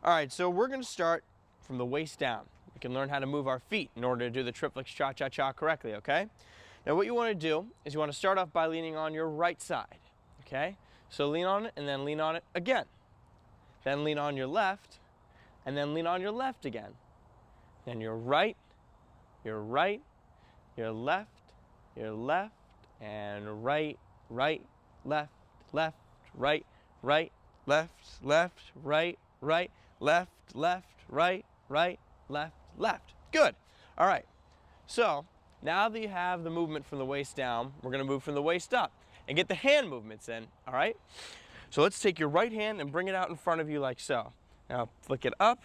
All right, so we're going to start from the waist down. We can learn how to move our feet in order to do the Trip Flix cha-cha-cha correctly, okay? Now what you want to do is you want to start off by leaning on your right side, okay? So lean on it and then lean on it again. Then lean on your left and then lean on your left again. Then your right, your left, and right, left, right, left. Good. All right. So now that you have the movement from the waist down, we're gonna move from the waist up and get the hand movements in, all right? So let's take your right hand and bring it out in front of you like so. Now flick it up,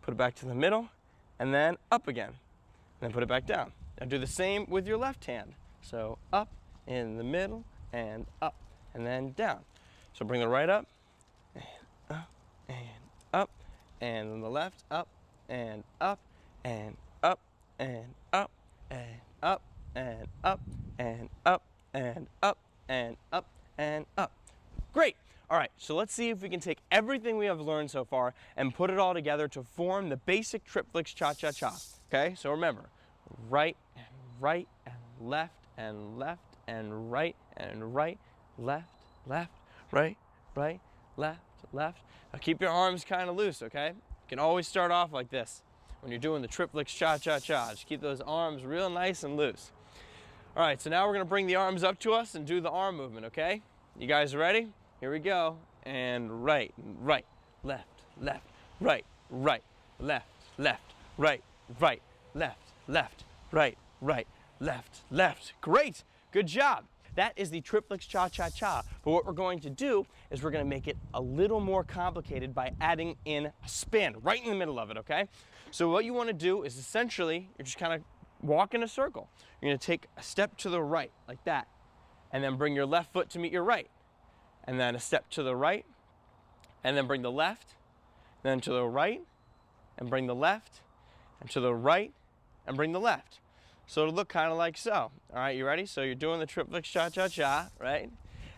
put it back to the middle, and then up again. And then put it back down. Now do the same with your left hand. So up, in the middle, and up, and then down. So bring the right up, and up, and up, and then the left up, and up, and up, and up, and up, and up, and up, and up, and up, and up. Great. All right, so let's see if we can take everything we have learned so far and put it all together to form the basic Trip Flix cha-cha-cha. Okay, so remember, right, and left, and left, and right, left, left, right, left, left. Now keep your arms kind of loose, okay? You can always start off like this when you're doing the Trip Flix cha-cha-cha. Just keep those arms real nice and loose. All right, so now we're gonna bring the arms up to us and do the arm movement, okay? You guys ready? Here we go. And right, left, left, right, left, left, right, left, right, left, left. Great, good job. That is the Trip Flix cha-cha-cha. But what we're going to do is we're gonna make it a little more complicated by adding in a spin right in the middle of it, okay? So what you wanna do is essentially, you're just kind of walk in a circle. You're gonna take a step to the right, like that, and then bring your left foot to meet your right. And then a step to the right, and then bring the left, then to the right, and bring the left, and to the right, and bring the left. So it'll look kind of like so. All right, you ready? So you're doing the Trip Flix cha-cha-cha, right?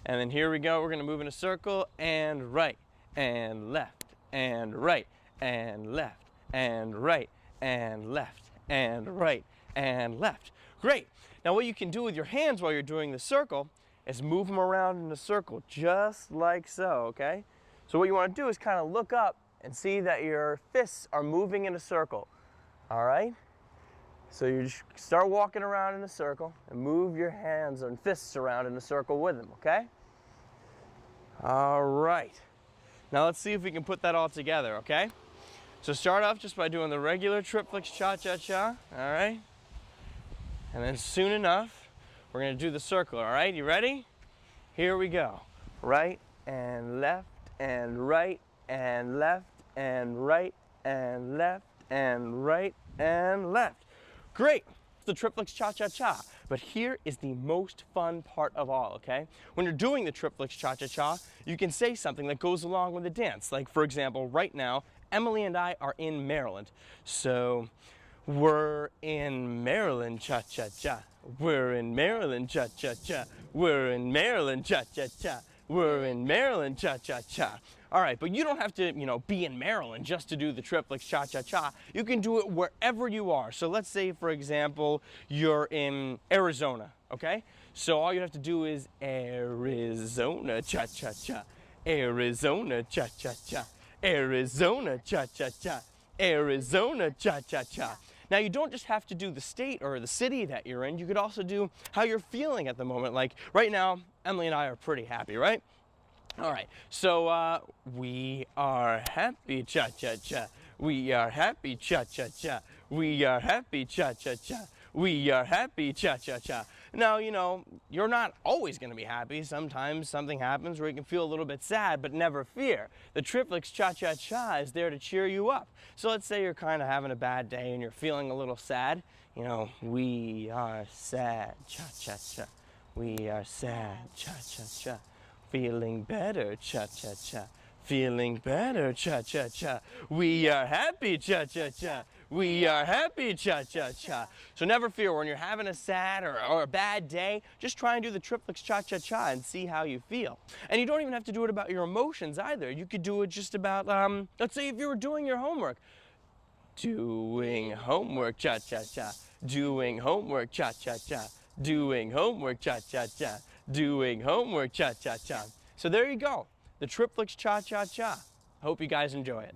And then here we go, we're gonna move in a circle, and right, and left, and right, and left, and right, and left, and right, and left. Great. Now what you can do with your hands while you're doing the circle is move them around in a circle, just like so, okay? So what you wanna do is kind of look up and see that your fists are moving in a circle, all right? So you just start walking around in a circle and move your hands and fists around in a circle with them, okay? All right. Now let's see if we can put that all together, okay? So start off just by doing the regular Trip Flix cha-cha-cha, all right? And then soon enough, we're gonna do the circle, all right? You ready? Here we go. Right and left and right and left and right and left and right and left. Great, it's the Trip Flix cha-cha-cha. But here is the most fun part of all, okay? When you're doing the Trip Flix cha-cha-cha, you can say something that goes along with the dance. Like for example, right now, Emily and I are in Maryland. So, we're in Maryland cha-cha-cha. We're in Maryland cha-cha-cha. We're in Maryland cha-cha-cha. We're in Maryland cha-cha-cha. All right, but you don't have to, be in Maryland just to do the Trip Flix cha-cha-cha. You can do it wherever you are. So let's say, for example, you're in Arizona, okay? So all you have to do is Arizona cha-cha-cha. Arizona cha-cha-cha. Arizona cha-cha-cha. Arizona cha-cha-cha. Now you don't just have to do the state or the city that you're in, you could also do how you're feeling at the moment. Like right now, Emily and I are pretty happy, right? All right, so we are happy cha-cha-cha. We are happy cha-cha-cha. We are happy cha-cha-cha. We are happy cha-cha-cha. Now, you're not always going to be happy. Sometimes something happens where you can feel a little bit sad, but never fear. The Trip Flix cha-cha-cha is there to cheer you up. So let's say you're kind of having a bad day and you're feeling a little sad. We are sad cha-cha-cha. We are sad cha-cha-cha. Feeling better cha-cha-cha. Feeling better cha-cha-cha. We are happy cha-cha-cha. We are happy cha-cha-cha. So never fear, when you're having a sad or a bad day, just try and do the Trip Flix cha-cha-cha and see how you feel. And you don't even have to do it about your emotions either. You could do it just about, let's say if you were doing your homework. Doing homework cha-cha-cha. Doing homework cha-cha-cha. Doing homework cha-cha-cha. Doing homework cha-cha-cha. So there you go, the Trip Flix cha-cha-cha. Hope you guys enjoy it.